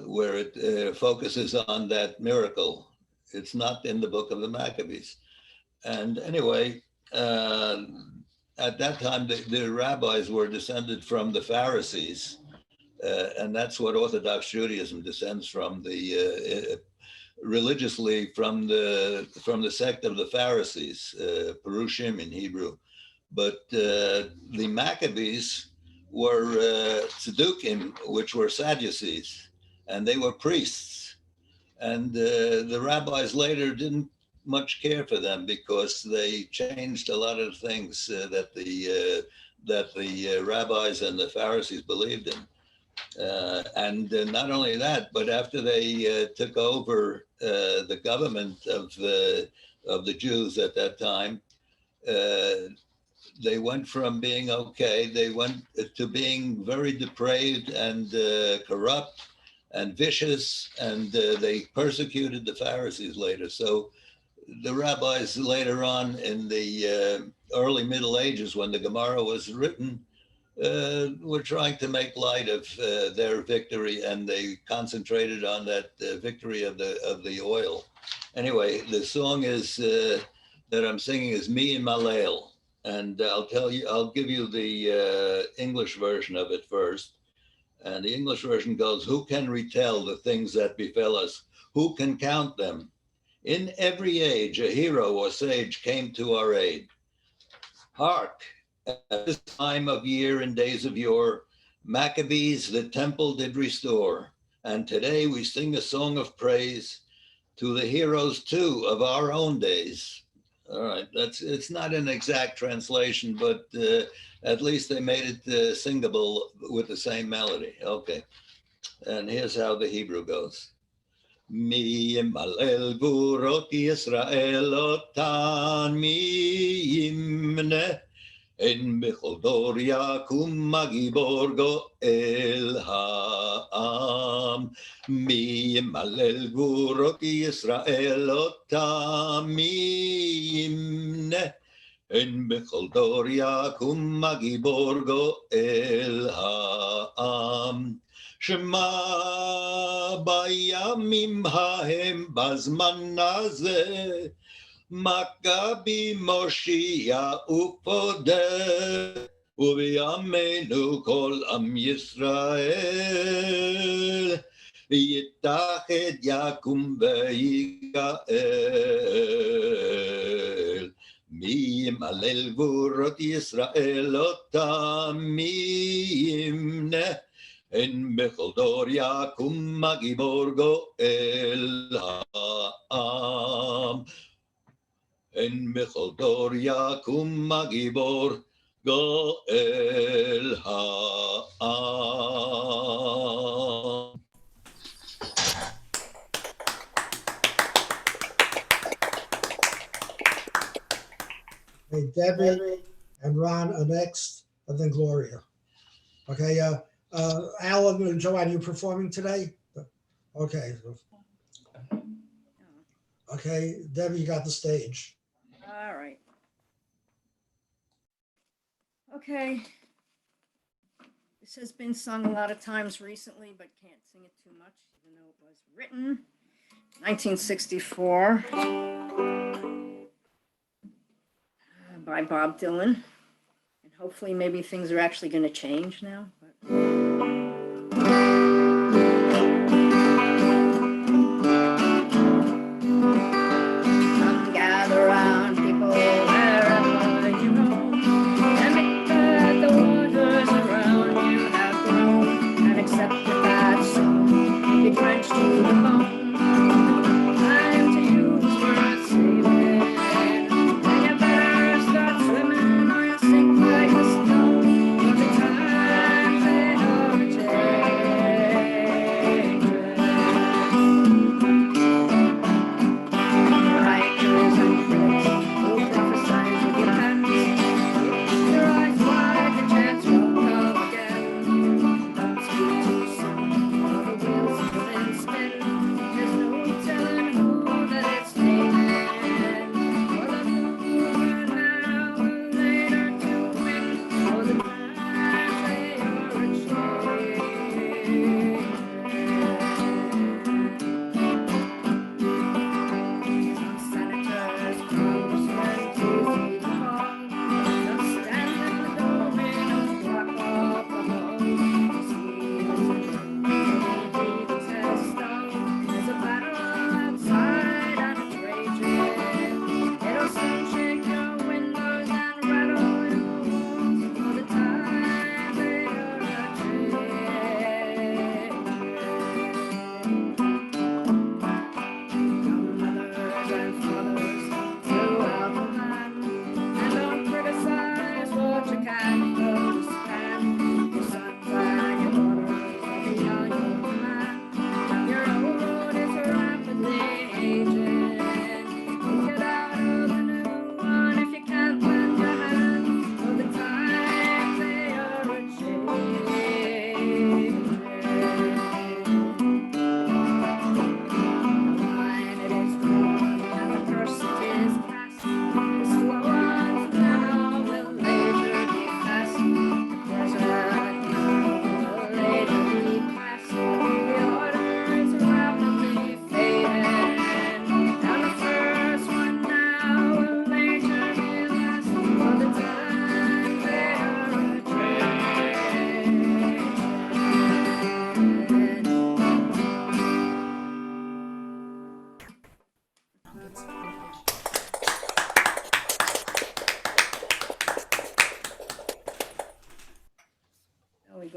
[SPEAKER 5] where it focuses on that miracle. It's not in the book of the Maccabees. And anyway, at that time, the rabbis were descended from the Pharisees, and that's what Orthodox Judaism descends from, the religiously from the sect of the Pharisees, Perushim in Hebrew. But the Maccabees were Tzaddukim, which were Sadducees, and they were priests. And the rabbis later didn't much care for them because they changed a lot of things that the rabbis and the Pharisees believed in. And not only that, but after they took over the government of the Jews at that time, they went from being okay, they went to being very depraved and corrupt and vicious, and they persecuted the Pharisees later. So the rabbis later on in the early Middle Ages, when the Gemara was written, were trying to make light of their victory, and they concentrated on that victory of the oil. Anyway, the song is that I'm singing is Me and Malel, and I'll give you the English version of it first. And the English version goes, who can retell the things that befell us? Who can count them? In every age, a hero or sage came to our aid. Hark, at this time of year and days of yore, Maccabees the temple did restore. And today we sing a song of praise to the heroes too of our own days. All right, it's not an exact translation, but at least they made it singable with the same melody. Okay, and here's how the Hebrew goes. Mi yimalel gurot Yisrael otan mi yimne en bechol dor yakum magibor goel ha'am. Mi yimalel gurot Yisrael otan mi yimne en bechol dor yakum magibor goel ha'am. Shema bayamim hahem bazman hazeh Maccabi Moshiach upodeh ubiyamenu kol am Yisrael yitached yakum veyigael mi yimalel gvurot Yisrael otam mi yimneh En bechol dor yakum magibor goel ha'am. En bechol dor yakum magibor goel ha'am.
[SPEAKER 1] Hey, Debbie and Ron are next, and then Gloria. Okay, Alan and Joanne, you performing today? Okay. Okay, Debbie, you got the stage.
[SPEAKER 8] All right. Okay. This has been sung a lot of times recently, but can't sing it too much, even though it was written 1964 by Bob Dylan. And hopefully maybe things are actually going to change now. But time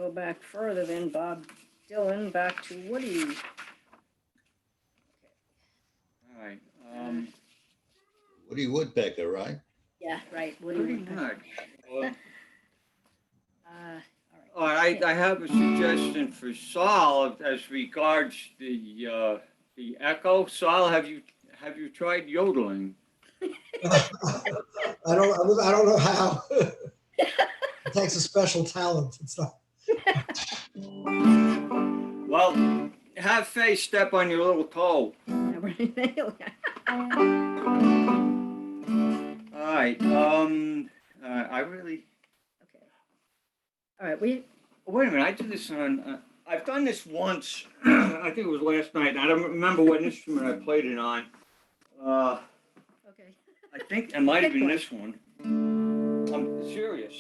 [SPEAKER 8] go back further than Bob Dylan, back to Woody.
[SPEAKER 11] All right.
[SPEAKER 5] Woody Woodpecker, right?
[SPEAKER 8] Yeah, right, Woody
[SPEAKER 11] Pretty
[SPEAKER 8] Woodpecker.
[SPEAKER 11] much. Well,
[SPEAKER 8] All right.
[SPEAKER 11] all right, I have a suggestion for Saul as regards the echo. Saul, have you tried yodeling?
[SPEAKER 1] I don't know how. It takes a special talent. It's not.
[SPEAKER 11] Well, have Faye step on your little toe. All right. I really.
[SPEAKER 8] Okay. All right. We.
[SPEAKER 11] Wait a minute. I did this on. I've done this once. I think it was last night. I don't remember what instrument I played it on.
[SPEAKER 8] Okay.
[SPEAKER 11] I think it might have been this one. I'm serious.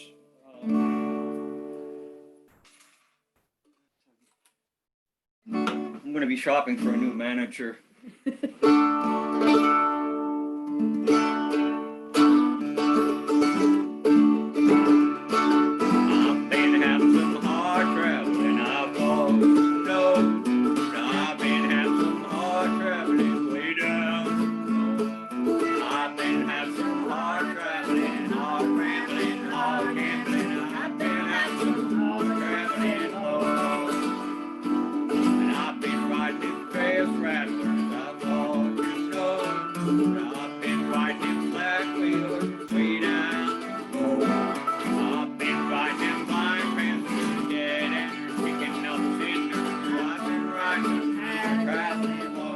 [SPEAKER 11] I'm going to be shopping for a new manager. I've been having some hard traveling. I've lost no. I've been having some hard traveling way down. I've been having some hard traveling, hard rambling, hard gambling. I've been having some hard traveling, and I've been riding fast rattlers. I've lost no. I've been riding black wheelers way down. I've been riding my friends dead and picking up cinders. I've been riding hard traveling low.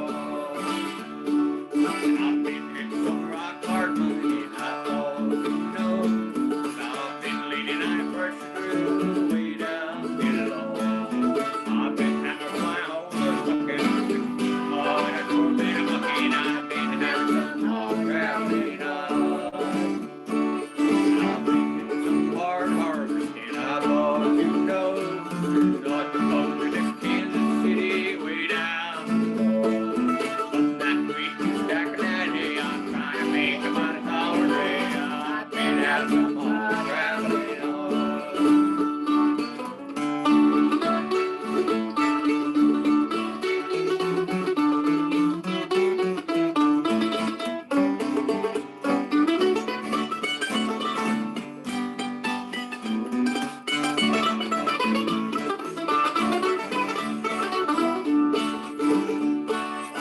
[SPEAKER 11] And I've been hitting some rock hard money and I've lost no. I've been leading I first through way down below. I've been having my whole looking. Oh, and I've been looking. I've been having some hard traveling up. I've been getting some hard harvesting. I've lost not the boat in Kansas City way down below. But that week is stacking that hay. I'm trying to make about $1 a day. I've been having some hard traveling on.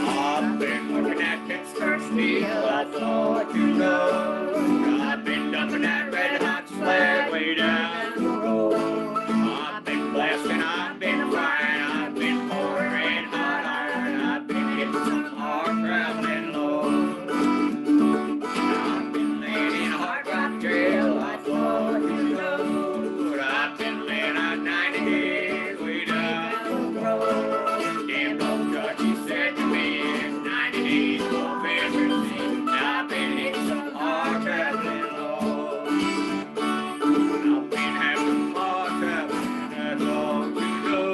[SPEAKER 11] I've been looking at Pittsburgh Steel, I thought you know. I've been dumping that red hot slag way down the road. I've been blasting, I've been frying, I've been pouring red hot iron. I've been hitting some hard traveling low. I've been laying in a hard rock trail, I thought you know. I've been laying out 90 days way down the road. Damn old judge, he said to me, it's 90 days for everything. I've been hitting some hard traveling low. I've been having some hard traveling, that's all you know.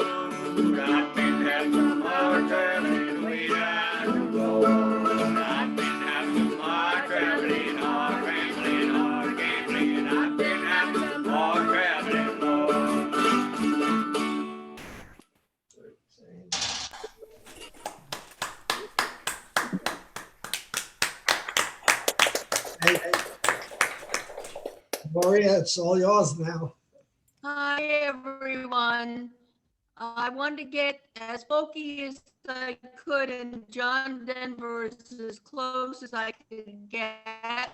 [SPEAKER 11] I've been having some hard traveling way down the road. I've been having some hard traveling, hard rambling, hard gambling. I've been having some hard traveling low.
[SPEAKER 1] Hey, Gloria, it's all yours now.
[SPEAKER 12] Hi, everyone. I wanted to get as folky as I could, and John Denver is as close as I could get.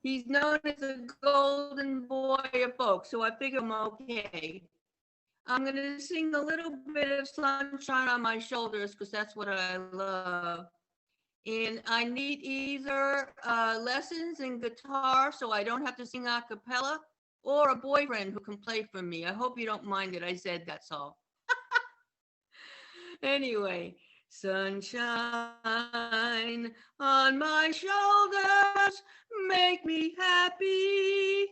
[SPEAKER 12] He's known as the golden boy of folk, so I figure I'm okay. I'm going to sing a little bit of Sunshine on My Shoulders because that's what I love. And I need either lessons in guitar so I don't have to sing a cappella, or a boyfriend who can play for me. I hope you don't mind that I said that's all. Anyway, sunshine on my shoulders make me happy.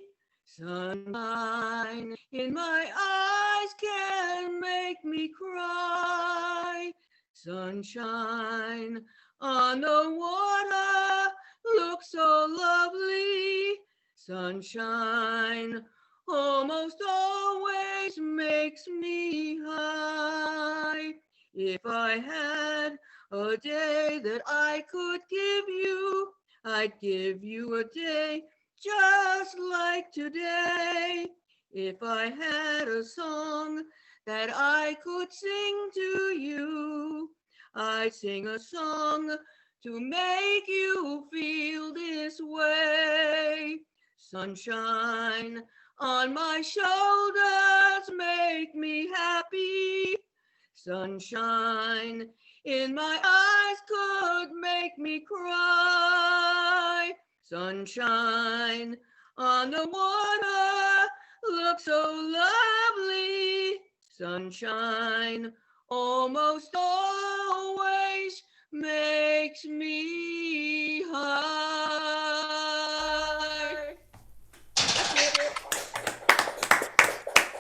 [SPEAKER 12] Sunshine in my eyes can make me cry. Sunshine on the water looks so lovely. Sunshine almost always makes me high. If I had a day that I could give you, I'd give you a day just like today. If I had a song that I could sing to you, I'd sing a song to make you feel this way. Sunshine on my shoulders make me happy. Sunshine in my eyes could make me cry. Sunshine on the water looks so lovely. Sunshine almost always makes me high. That's it.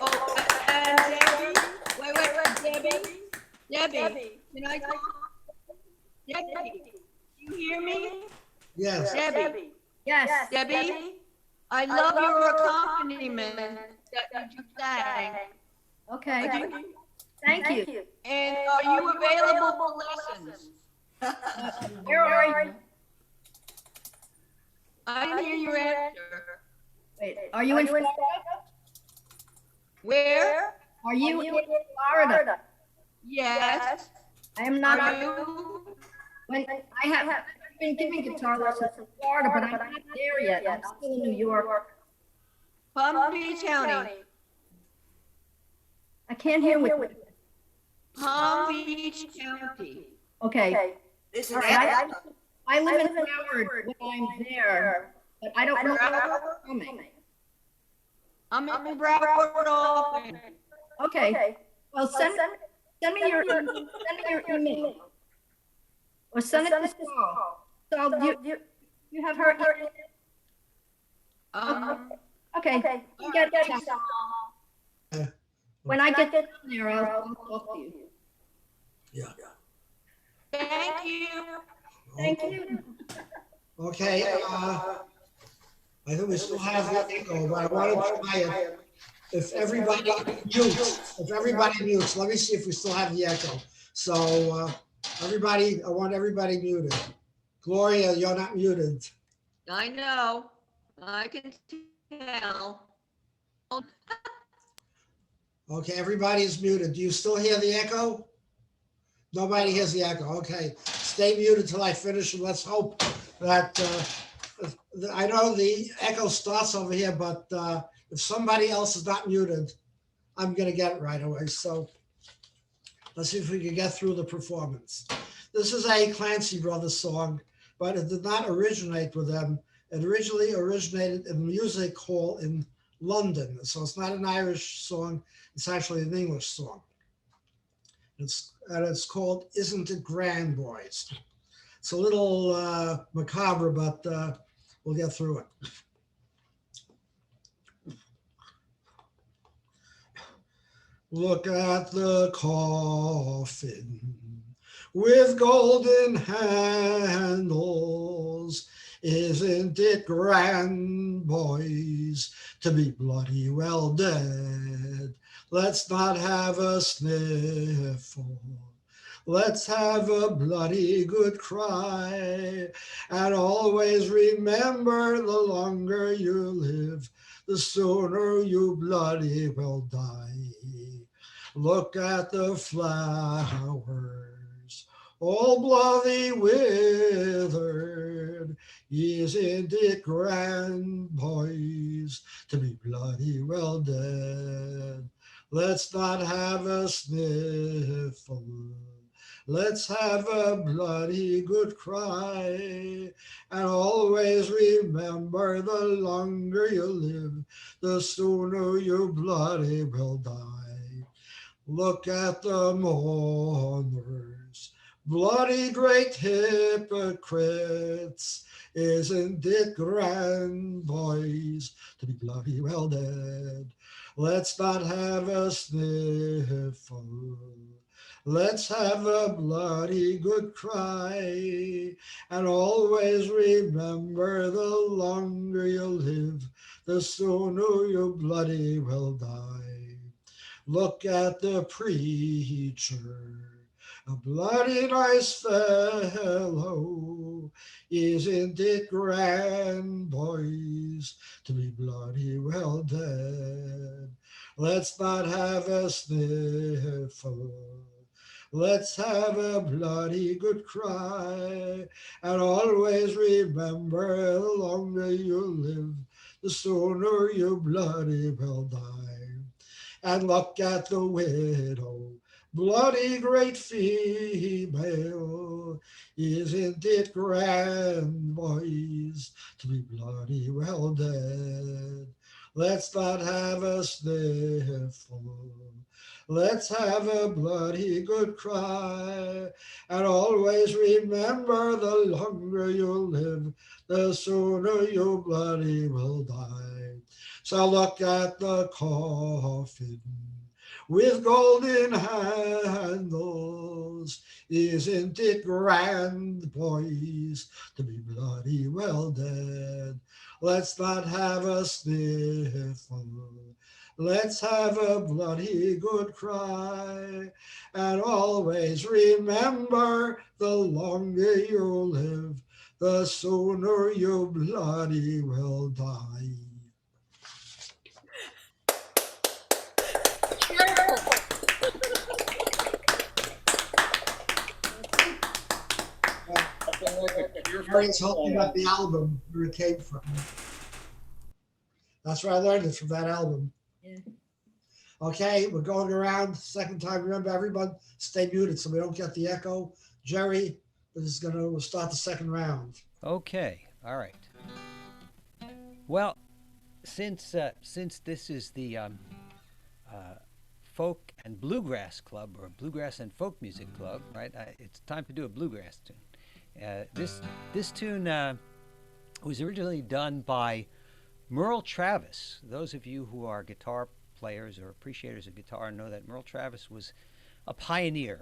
[SPEAKER 12] Oh, and Debbie, wait, Debbie, can I talk? Debbie, you hear me?
[SPEAKER 1] Yes.
[SPEAKER 12] Debbie,
[SPEAKER 8] Yes.
[SPEAKER 12] Debbie, I love your accompaniment that you just sang.
[SPEAKER 8] Okay.
[SPEAKER 12] Would you-
[SPEAKER 8] Thank you.
[SPEAKER 12] And are you available for lessons?
[SPEAKER 8] Where are you?
[SPEAKER 12] I didn't hear your answer.
[SPEAKER 8] Wait, are you in Florida?
[SPEAKER 12] Where?
[SPEAKER 8] Are you in Florida?
[SPEAKER 12] Yes.
[SPEAKER 8] I am not.
[SPEAKER 12] Are you?
[SPEAKER 8] When I have been giving guitar lessons in Florida, but I'm not there yet. I'm still in New York.
[SPEAKER 12] Palm Beach County.
[SPEAKER 8] I can't hear what.
[SPEAKER 12] Palm Beach County.
[SPEAKER 8] Okay. All right. I live in Howard when I'm there, but I don't know where you're coming.
[SPEAKER 12] I'm in Broward often.
[SPEAKER 8] Okay. Well, send me your email. Or send it to Saul. So you have her email? Okay. You get that. When I get there, I'll talk to you.
[SPEAKER 1] Yeah.
[SPEAKER 12] Thank you.
[SPEAKER 8] Thank you.
[SPEAKER 1] Okay, I think we still have the echo, but I want to try it. If everybody mutes, let me see if we still have the echo. So, everybody, I want everybody muted. Gloria, you're not muted.
[SPEAKER 12] I know. I can tell.
[SPEAKER 1] Okay, everybody is muted. Do you still hear the echo? Nobody hears the echo. Okay, stay muted till I finish, and let's hope that, I know the echo starts over here, but if somebody else is not muted, I'm gonna get it right away. So let's see if we can get through the performance. This is a Clancy Brothers song, but it did not originate with them. It originally originated in a music hall in London. So it's not an Irish song, it's actually an English song. It's called Isn't It Grand, Boys? It's a little macabre, but we'll get through it. Look at the coffin with golden handles. Isn't it grand, boys, to be bloody well dead? Let's not have a sniffle. Let's have a bloody good cry. And always remember, the longer you live, the sooner you bloody will die. Look at the flowers, all bloody withered. Isn't it grand, boys, to be bloody well dead? Let's not have a sniffle. Let's have a bloody good cry. And always remember, the longer you live, the sooner you bloody will die. Look at the mourners, bloody great hypocrites. Isn't it grand, boys, to be bloody well dead? Let's not have a sniffle. Let's have a bloody good cry. And always remember, the longer you live, the sooner you bloody will die. Look at the preacher, a bloody nice fellow. Isn't it grand, boys, to be bloody well dead? Let's not have a sniffle. Let's have a bloody good cry. And always remember, the longer you live, the sooner you bloody will die. And look at the widow, bloody great female. Isn't it grand, boys, to be bloody well dead? Let's not have a sniffle. Let's have a bloody good cry. And always remember, the longer you live, the sooner you bloody will die. So look at the coffin with golden handles. Isn't it grand, boys, to be bloody well dead? Let's not have a sniffle. Let's have a bloody good cry. And always remember, the longer you live, the sooner you bloody will die. Harry's holding up the album where it came from. That's where I learned it, from that album.
[SPEAKER 8] Yeah.
[SPEAKER 1] Okay, we're going around second time. Remember, everyone stay muted so we don't get the echo. Jerry is going to start the second round.
[SPEAKER 2] Okay, all right. Well, since this is the folk and bluegrass club, or bluegrass and folk music club, right? It's time to do a bluegrass tune. This tune was originally done by Merle Travis. Those of you who are guitar players or appreciators of guitar know that Merle Travis was a pioneer.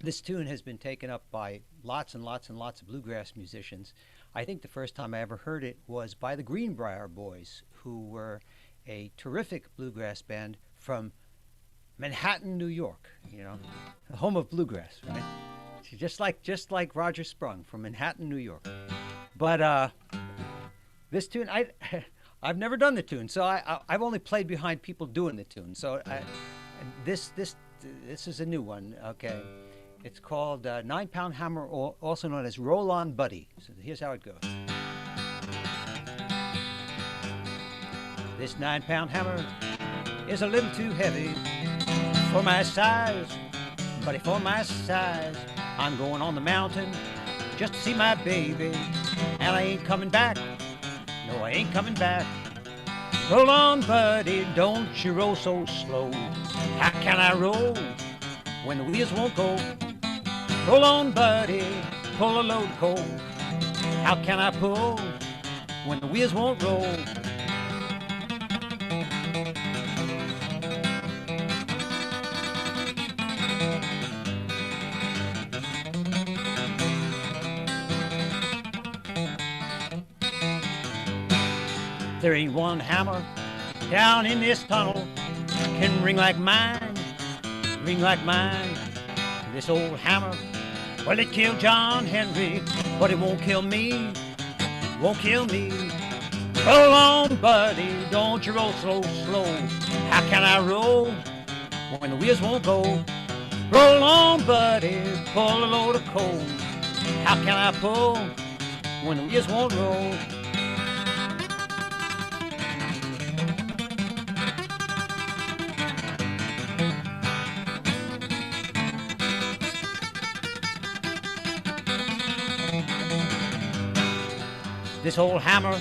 [SPEAKER 2] This tune has been taken up by lots and lots and lots of bluegrass musicians. I think the first time I ever heard it was by the Greenbrier Boys, who were a terrific bluegrass band from Manhattan, New York, the home of bluegrass, right? Just like Roger Sprung from Manhattan, New York. But this tune, I've never done the tune, so I've only played behind people doing the tune. So this is a new one. Okay, it's called 9-Pound Hammer, also known as Roll On Buddy. So here's how it goes. This 9-pound hammer is a little too heavy for my size, buddy, for my size. I'm going on the mountain just to see my baby, and I ain't coming back. No, I ain't coming back. Roll on, buddy, don't you roll so slow. How can I roll when the wheels won't go? Roll on, buddy, pull a load of coal. How can I pull when the wheels won't roll? There ain't one hammer down in this tunnel can ring like mine, ring like mine. This old hammer, well, it killed John Henry, but it won't kill me, won't kill me. Roll on, buddy, don't you roll so slow. How can I roll when the wheels won't go? Roll on, buddy, pull a load of coal. How can I pull when the wheels won't roll? This old hammer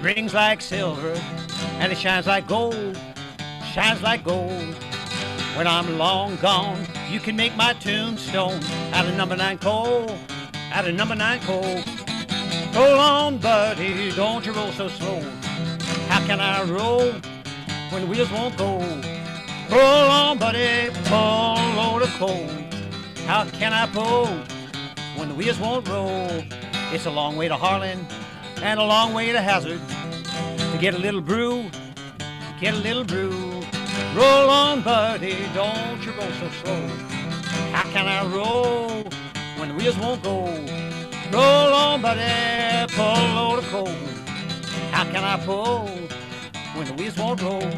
[SPEAKER 2] rings like silver, and it shines like gold, shines like gold. When I'm long gone, you can make my tombstone out of number 9 coal, out of number 9 coal. Roll on, buddy, don't you roll so slow. How can I roll when the wheels won't go? Roll on, buddy, pull a load of coal. How can I pull when the wheels won't roll? It's a long way to Harlan, and a long way to Hazard to get a little brew, get a little brew. Roll on, buddy, don't you roll so slow. How can I roll when the wheels won't go? Roll on, buddy, pull a load of coal. How can I pull when the wheels won't roll?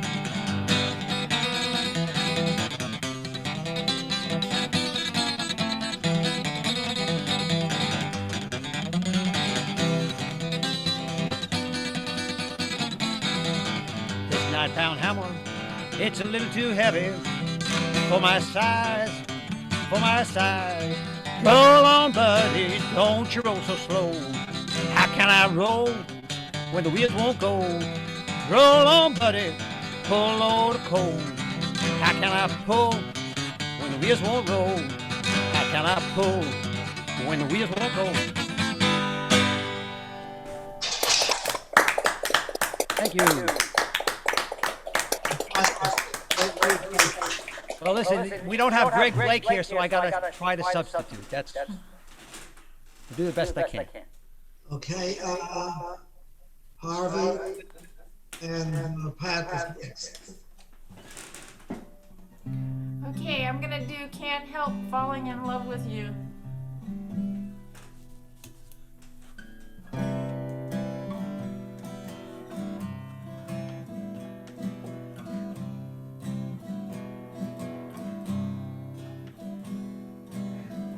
[SPEAKER 2] This 9-pound hammer, it's a little too heavy for my size, for my size. Roll on, buddy, don't you roll so slow. How can I roll when the wheels won't go? Roll on, buddy, pull a load of coal. How can I pull when the wheels won't roll? How can I pull when the wheels won't go? Thank you. Well, listen, we don't have Greg Blake here, so I gotta try to substitute. That's do the best I can.
[SPEAKER 1] Okay, Harvey and Pat is next.
[SPEAKER 4] Okay, I'm gonna do Can't Help Falling in Love with You.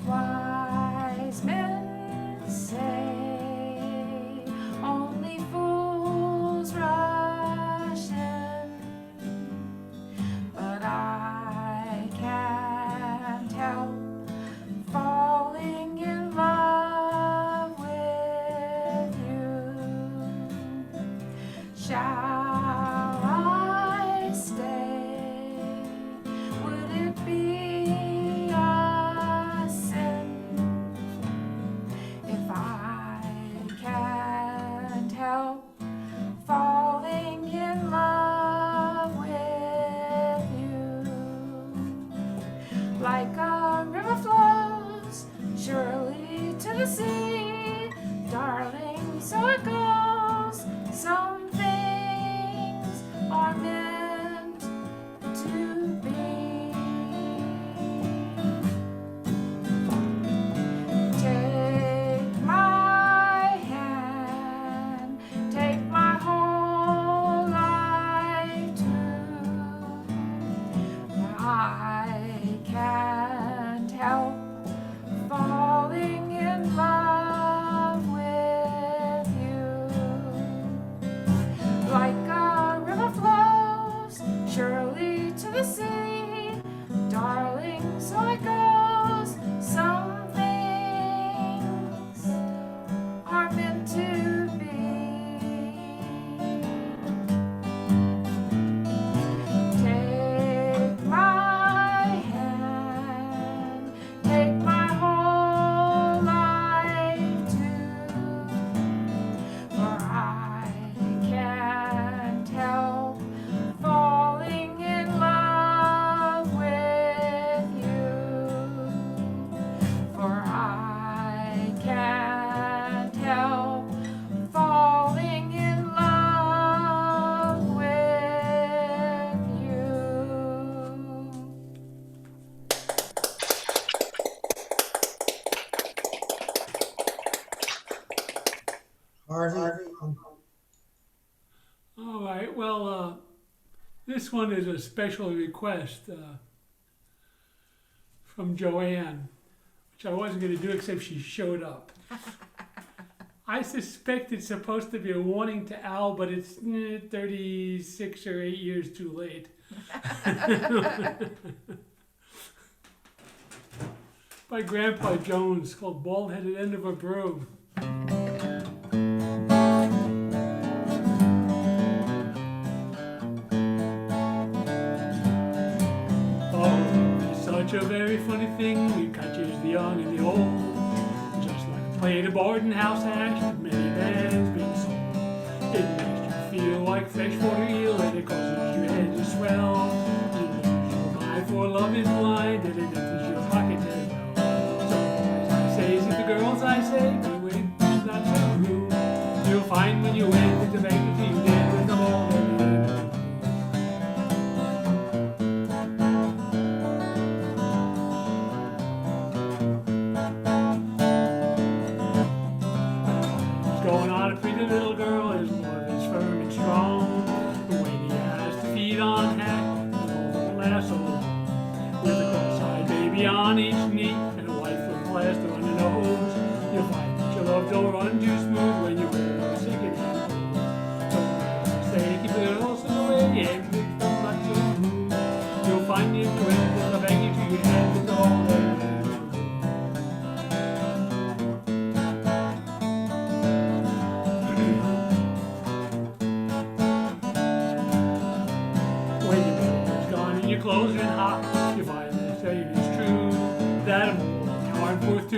[SPEAKER 4] Wise men say only fools rush in, but I can't help falling in love with you. Shall I stay? Would it be a sin if I can't help falling in love with you? Like a river flows surely to the sea, darling, so it goes. Some things are meant to be. Take my hand, take my whole life too. I can't help falling in love with you. Like a river flows surely to the sea, darling, so it goes. Some things are meant to be. Take my hand, take my whole life too, for I can't help falling in love with you. For I can't help falling in love with you.
[SPEAKER 1] Harvey,
[SPEAKER 3] All right, well, this one is a special request from Joanne, which I wasn't going to do except she showed up. I suspect it's supposed to be a warning to Al, but it's 36 or 8 years too late. By Grandpa Jones, called Bald-Headed End of a Broom. Oh, it's such a very funny thing, it catches the young and the old. Just like a plate of boarding house hash that many bands being sold. It makes you feel like freshwater eel and it causes your head to swell. You lose your mind for love is blind and it empties your pocket as well. So as I say, to the girls I say, be waiting, not so rude. You'll find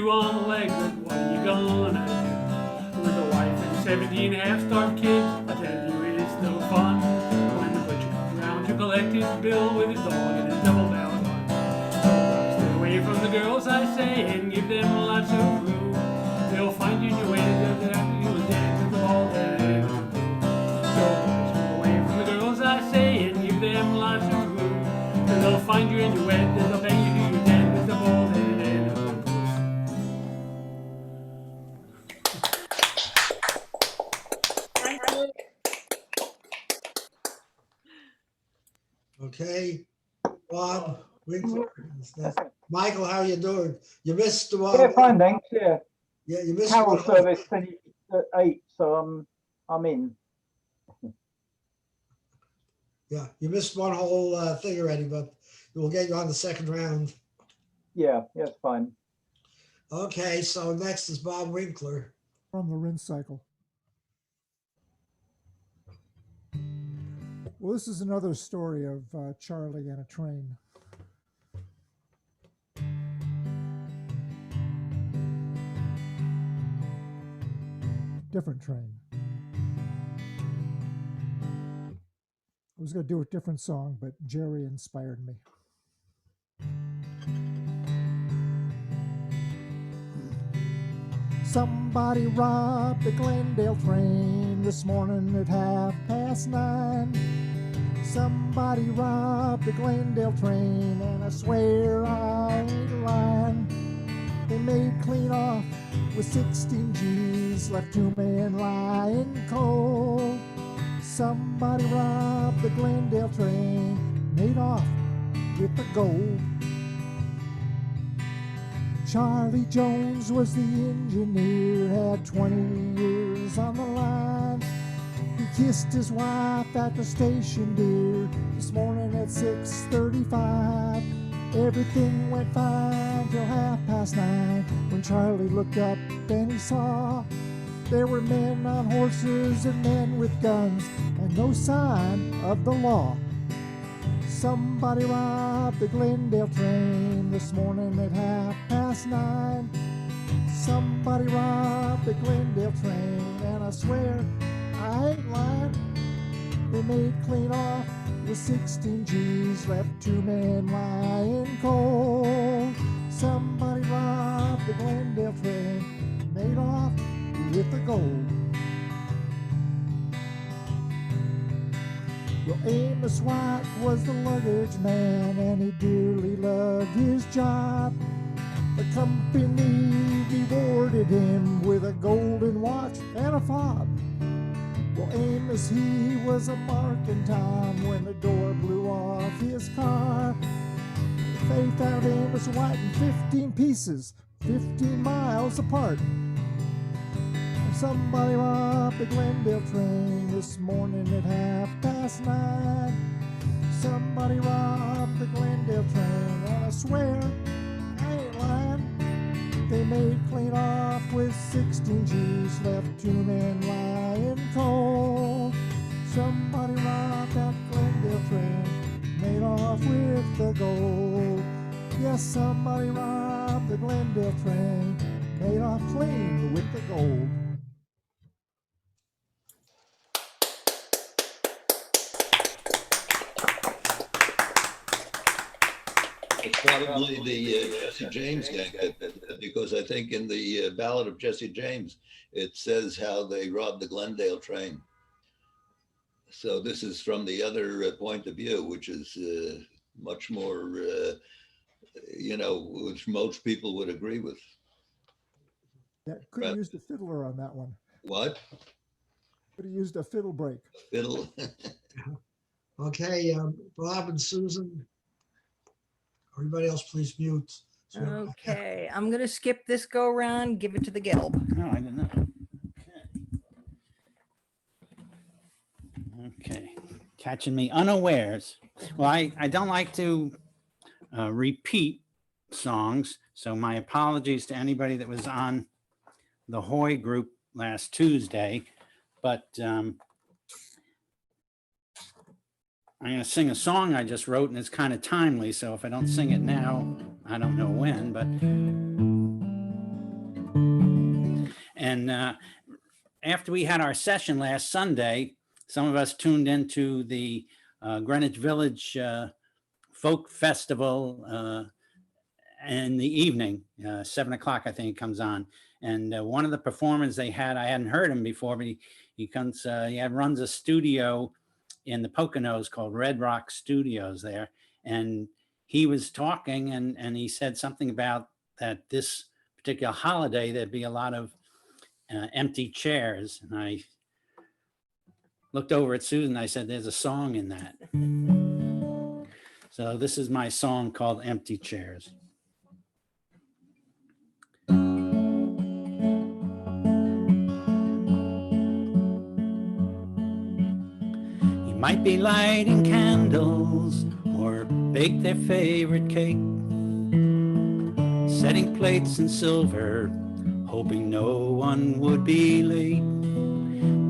[SPEAKER 3] two on legs, but what are you gonna do? With a wife and 17 half-starved kids, I tell you it is no fun. When the butcher comes around to collect his bill with his dog and his double-barreled gun. So stay away from the girls, I say, and give them lots of room. They'll find you in your way, they'll have you a dance with the ball head and the blue. So boys, move away from the girls, I say, and give them lots of room. And they'll find you in your way, they'll beg you to your dance with the ball head and the blue.
[SPEAKER 1] Okay, Bob, Winkler. Michael, how you doing? You missed the
[SPEAKER 13] Yeah, fine, thanks. Yeah,
[SPEAKER 1] Yeah, you missed
[SPEAKER 13] carol
[SPEAKER 1] one.
[SPEAKER 13] service finished at 8, so I'm in.
[SPEAKER 1] Yeah, you missed one whole thing already, but we'll get you on the second round.
[SPEAKER 13] Yeah, it's fine.
[SPEAKER 1] Okay, so next is Bob Winkler.
[SPEAKER 9] From the rinse cycle. Well, this is another story of Charlie and a train. Different train. I was going to do a different song, but Jerry inspired me. Somebody robbed the Glendale train this morning at 9:30. Somebody robbed the Glendale train, and I swear I ain't lying. They made clean off with 16 G's, left 2 men lying cold. Somebody robbed the Glendale train, made off with the gold. Charlie Jones was the engineer, had 20 years on the line. He kissed his wife at the station, dear, this morning at 6:35. Everything went fine till 9:30, when Charlie looked up and he saw there were men on horses and men with guns, and no sign of the law. Somebody robbed the Glendale train this morning at 9:30. Somebody robbed the Glendale train, and I swear I ain't lying. They made clean off with 16 G's, left 2 men lying cold. Somebody robbed the Glendale train, made off with the gold. Well, Amos White was the luggage man, and he dearly loved his job. The company rewarded him with a golden watch and a fob. Well, Amos, he was a marking time when the door blew off his car. They found Amos White in 15 pieces, 15 miles apart. Somebody robbed the Glendale train this morning at 9:30. Somebody robbed the Glendale train, and I swear I ain't lying. They made clean off with 16 G's, left 2 men lying cold. Somebody robbed that Glendale train, made off with the gold. Yes, somebody robbed the Glendale train, made off clean with the gold.
[SPEAKER 5] It's probably the Jesse James gang, because I think in the Ballad of Jesse James, it says how they robbed the Glendale train. So this is from the other point of view, which is much more, which most people would agree with.
[SPEAKER 9] Yeah, could have used a fiddler on that one.
[SPEAKER 5] What?
[SPEAKER 9] Could have used a fiddle break.
[SPEAKER 5] Fiddle.
[SPEAKER 1] Okay, Bob and Susan. Everybody else, please mute.
[SPEAKER 10] Okay, I'm going to skip this go round, give it to the Gelb.
[SPEAKER 7] No, I didn't know. Okay, catching me unawares. Well, I don't like to repeat songs, so my apologies to anybody that was on the Hoy group last Tuesday, but I'm going to sing a song I just wrote, and it's kind of timely, so if I don't sing it now, I don't know when, but And after we had our session last Sunday, some of us tuned into the Greenwich Village Folk Festival in the evening, 7 o'clock, I think it comes on. And one of the performers they had, I hadn't heard him before, but he comes, runs a studio in the Poconos called Red Rock Studios there. And he was talking and he said something about that this particular holiday, there'd be a lot of empty chairs. And I looked over at Susan, I said, there's a song in that. So this is my song called Empty Chairs. Might be lighting candles or bake their favorite cake, setting plates in silver, hoping no one would be late.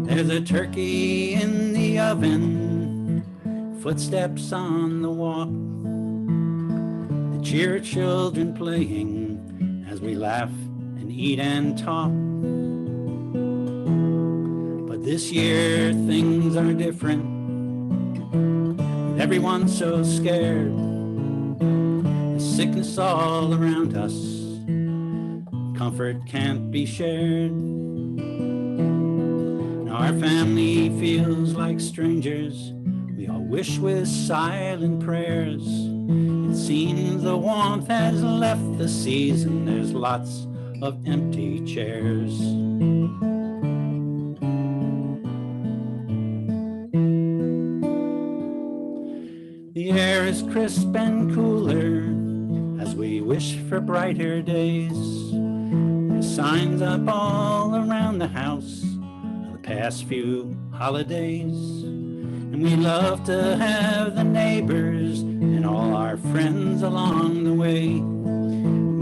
[SPEAKER 7] There's a turkey in the oven, footsteps on the walk, the cheer children playing as we laugh and eat and talk. But this year things are different. Everyone's so scared. There's sickness all around us. Comfort can't be shared. Now our family feels like strangers. We all wish with silent prayers. It seems the warmth has left the season. There's lots of empty chairs. The air is crisp and cooler as we wish for brighter days. There's signs up all around the house of the past few holidays. And we love to have the neighbors and all our friends along the way.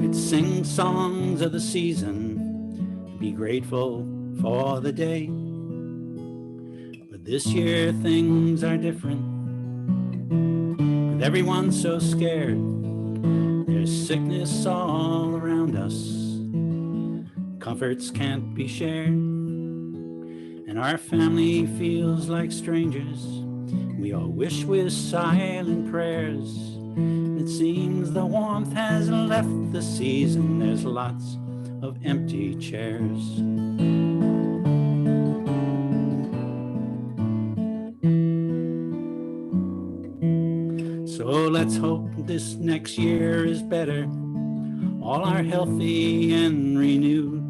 [SPEAKER 7] We'd sing songs of the season, be grateful for the day. But this year things are different. Everyone's so scared. There's sickness all around us. Comforts can't be shared. And our family feels like strangers. We all wish with silent prayers. It seems the warmth has left the season. There's lots of empty chairs. So let's hope this next year is better. All are healthy and renewed.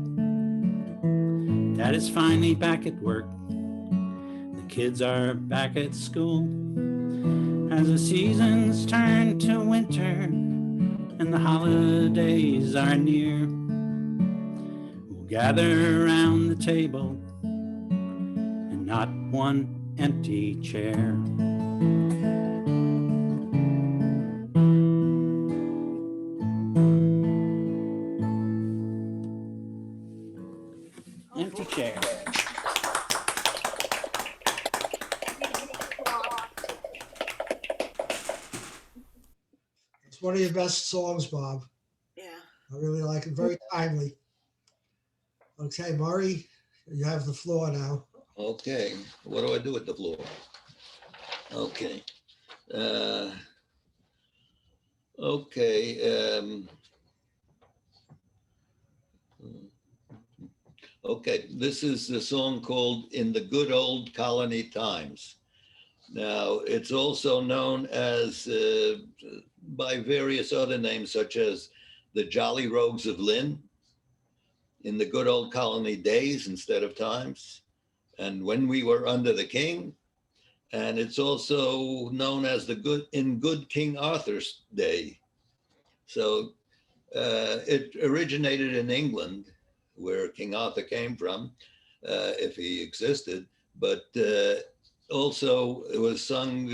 [SPEAKER 7] Dad is finally back at work. The kids are back at school. As the seasons turn to winter and the holidays are near, we'll gather around the table and not one empty chair. Empty chair.
[SPEAKER 1] It's one of your best songs, Bob.
[SPEAKER 14] Yeah.
[SPEAKER 1] I really like it. Very timely. Okay, Murray, you have the floor now.
[SPEAKER 5] Okay, what do I do with the floor? Okay. Okay, this is the song called In the Good Old Colony Times. Now, it's also known as, by various other names, such as the Jolly Rogues of Lynn, In the Good Old Colony Days instead of Times, and When We Were Under the King. And it's also known as In Good King Arthur's Day. So it originated in England, where King Arthur came from, if he existed, but also it was sung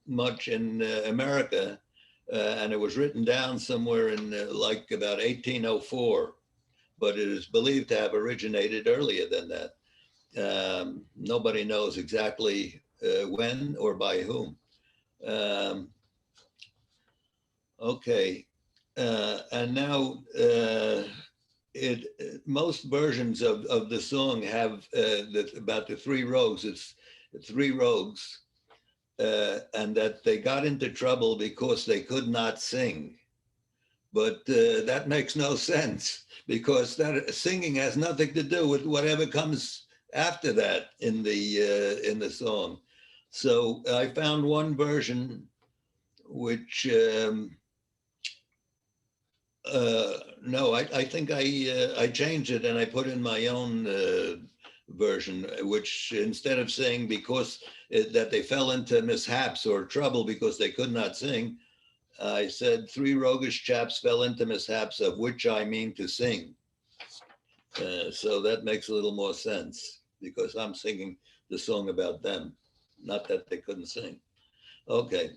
[SPEAKER 5] much in America, and it was written down somewhere in like about 1804, but it is believed to have originated earlier than that. Nobody knows exactly when or by whom. Okay, and now most versions of the song have about the three rogues. It's three rogues, and that they got into trouble because they could not sing. But that makes no sense, because that singing has nothing to do with whatever comes after that in the song. So I found one version which no, I think I changed it and I put in my own version, which instead of saying because that they fell into mishaps or trouble because they could not sing, I said three roguish chaps fell into mishaps of which I mean to sing. So that makes a little more sense because I'm singing the song about them, not that they couldn't sing. Okay.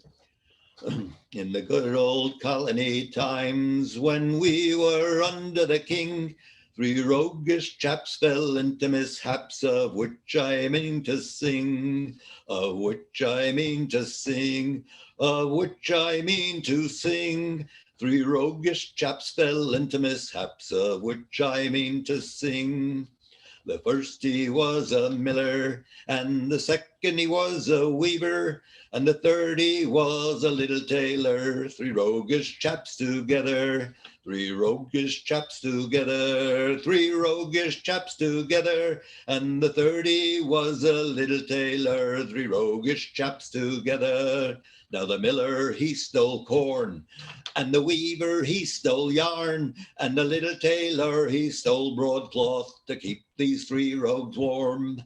[SPEAKER 5] In the good old colony times when we were under the king, three roguish chaps fell into mishaps of which I mean to sing, of which I mean to sing, of which I mean to sing. Three roguish chaps fell into mishaps of which I mean to sing. The first he was a miller, and the second he was a weaver, and the third he was a little tailor. Three roguish chaps together, three roguish chaps together, three roguish chaps together, and the third he was a little tailor. Three roguish chaps together. Now the miller he stole corn, and the weaver he stole yarn, and the little tailor he stole broadcloth to keep these three rogues warm.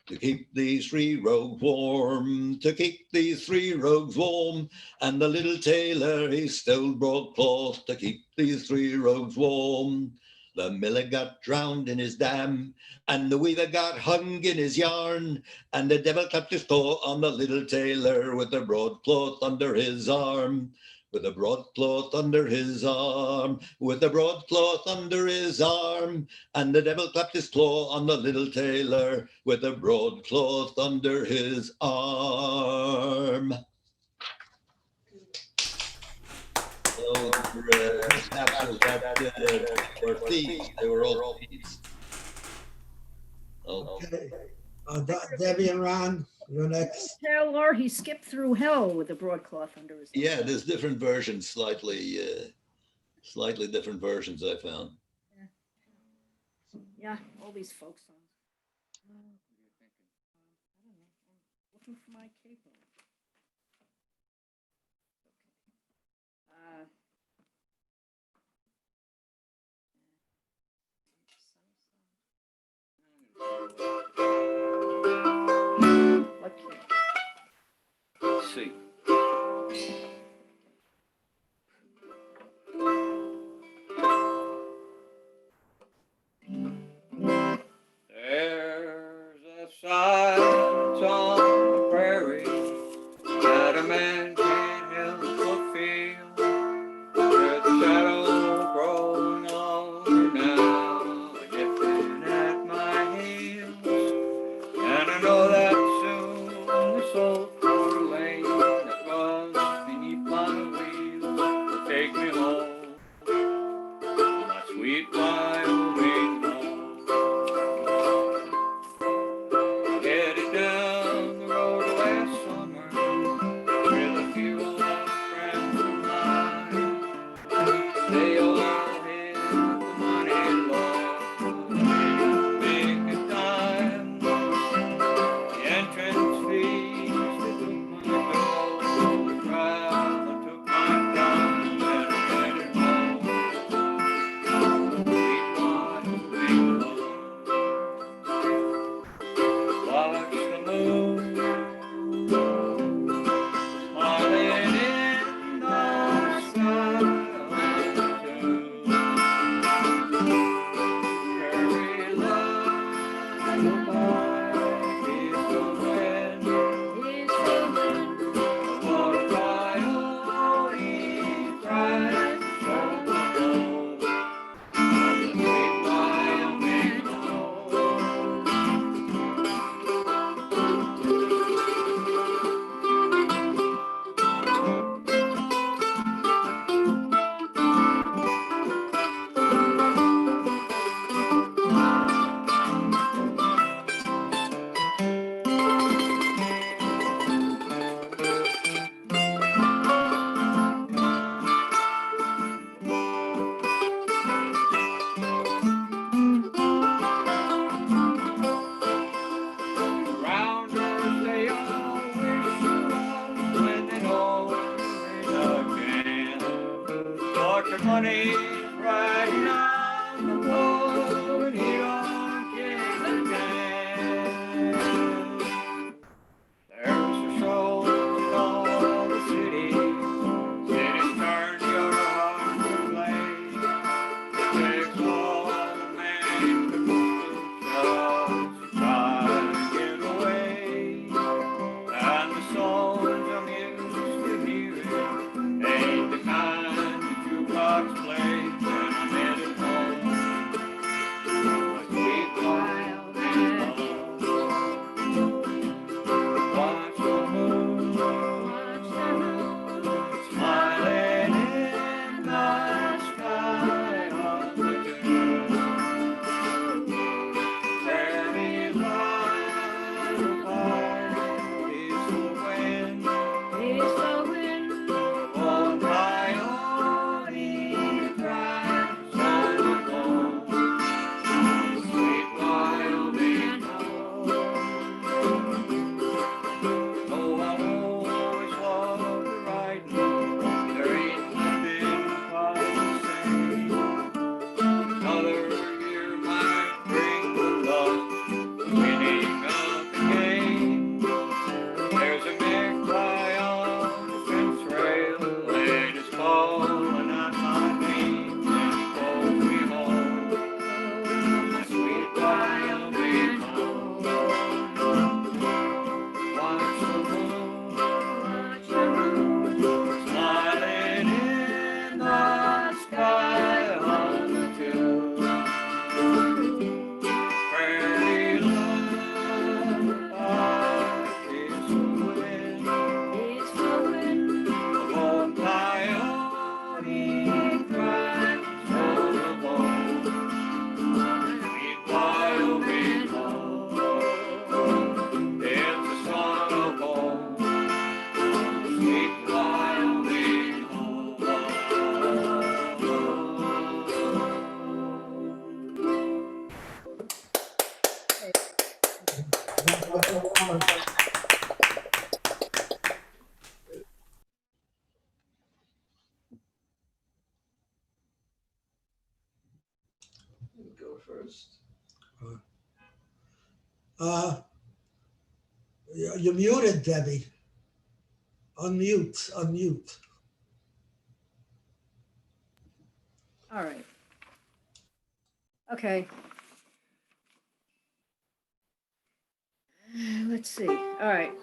[SPEAKER 5] To keep these three rogues warm, to keep these three rogues warm, and the little tailor he stole broadcloth to keep these three rogues warm. The miller got drowned in his dam, and the weaver got hung in his yarn, and the devil clapped his claw on the little tailor with the broadcloth under his arm. With a broadcloth under his arm, with a broadcloth under his arm, and the devil clapped his claw on the little tailor with a broadcloth under his arm. So mishaps was that were thieves. They were all thieves.
[SPEAKER 1] Okay. Debbie and Ron, you're next.
[SPEAKER 8] Taylor, he skipped through hell with a broadcloth under his.
[SPEAKER 5] Yeah, there's different versions, slightly different versions I found.
[SPEAKER 8] Yeah, all these folk songs. I don't know. I'm looking for my capo.
[SPEAKER 11] Let's see. There's a silence on the prairie that a man can't help but feel. There's a shadow growing longer now, nipping at my heels, and I know that soon this old Coeur d'Alene
[SPEAKER 6] You go first.
[SPEAKER 1] You're muted, Debbie. Unmute, unmute.
[SPEAKER 8] All right. Okay. Let's see. All right.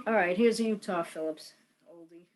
[SPEAKER 8] All right, here's a Utah Phillips oldie.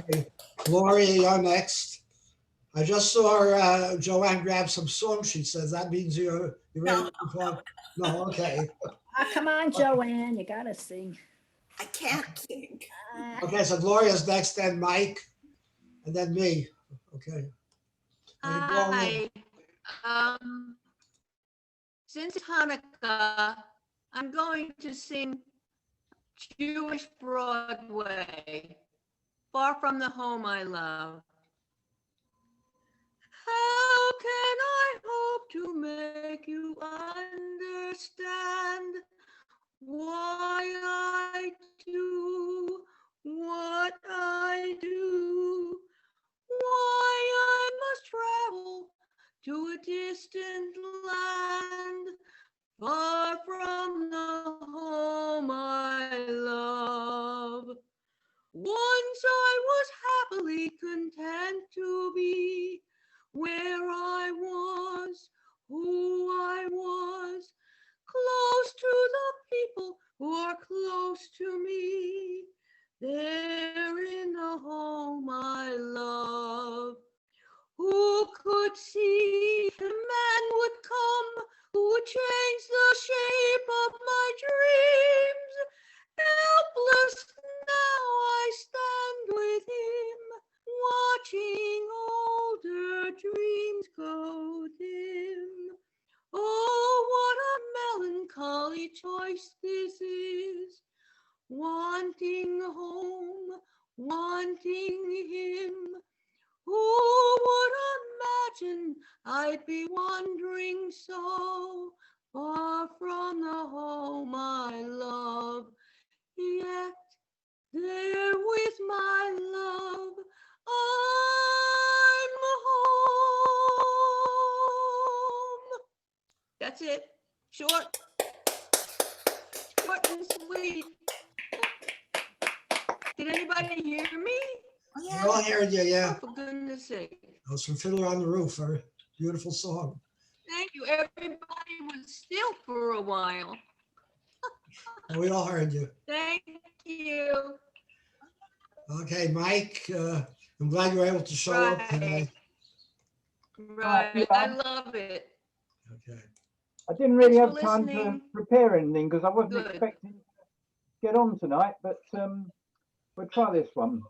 [SPEAKER 1] Okay, Gloria, you're next. I just saw Joanne grab some song sheets. Says that means you're ready to perform? No, okay.
[SPEAKER 8] Come on, Joanne, you gotta sing.
[SPEAKER 14] I can't sing.
[SPEAKER 1] Okay, so Gloria's next, then Mike, and then me. Okay.
[SPEAKER 12] Hi. Since it's Hanukkah, I'm going to sing Jewish Broadway, Far from the Home I Love. How can I hope to make you understand why I do who are close to me. There in the home I love. Who could see the man would come who would change the shape of my dreams? Helpless now I stand with him, watching older dreams go dim. Oh, what a melancholy choice this is, wanting home, wanting him. Who would imagine I'd be wandering so far from the home I love? Yet there with my love, I'm home. That's it. Short and sweet. Did anybody hear me?
[SPEAKER 1] We all heard you, yeah.
[SPEAKER 12] Oh, for goodness sake.
[SPEAKER 1] That was from Fiddler on the Roof, a beautiful song.
[SPEAKER 12] Thank you. Everybody was still for a while.
[SPEAKER 1] And we all heard you.
[SPEAKER 12] Thank you.
[SPEAKER 1] Okay, Mike, I'm glad you were able to show up today.
[SPEAKER 12] Right.
[SPEAKER 13] yeah.
[SPEAKER 12] I love it.
[SPEAKER 1] Okay.
[SPEAKER 13] I didn't really
[SPEAKER 12] Thanks
[SPEAKER 13] have
[SPEAKER 12] for
[SPEAKER 13] time to
[SPEAKER 12] listening.
[SPEAKER 13] prepare anything because I wasn't
[SPEAKER 12] Good.
[SPEAKER 13] expecting to get on tonight, but we'll try this one.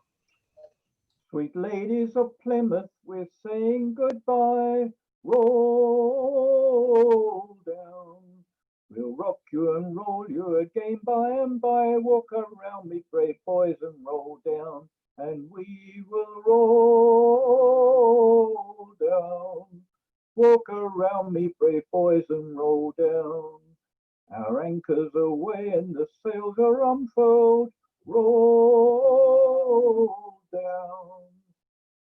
[SPEAKER 13] Sweet ladies of Plymouth, we're saying goodbye. Roll down. We'll rock you and roll you again by and by. Walk around me, brave boys, and roll down. And we will roll down. Walk around me, brave boys, and roll down. Our anchors are weighed and the sails are unfurled. Roll down.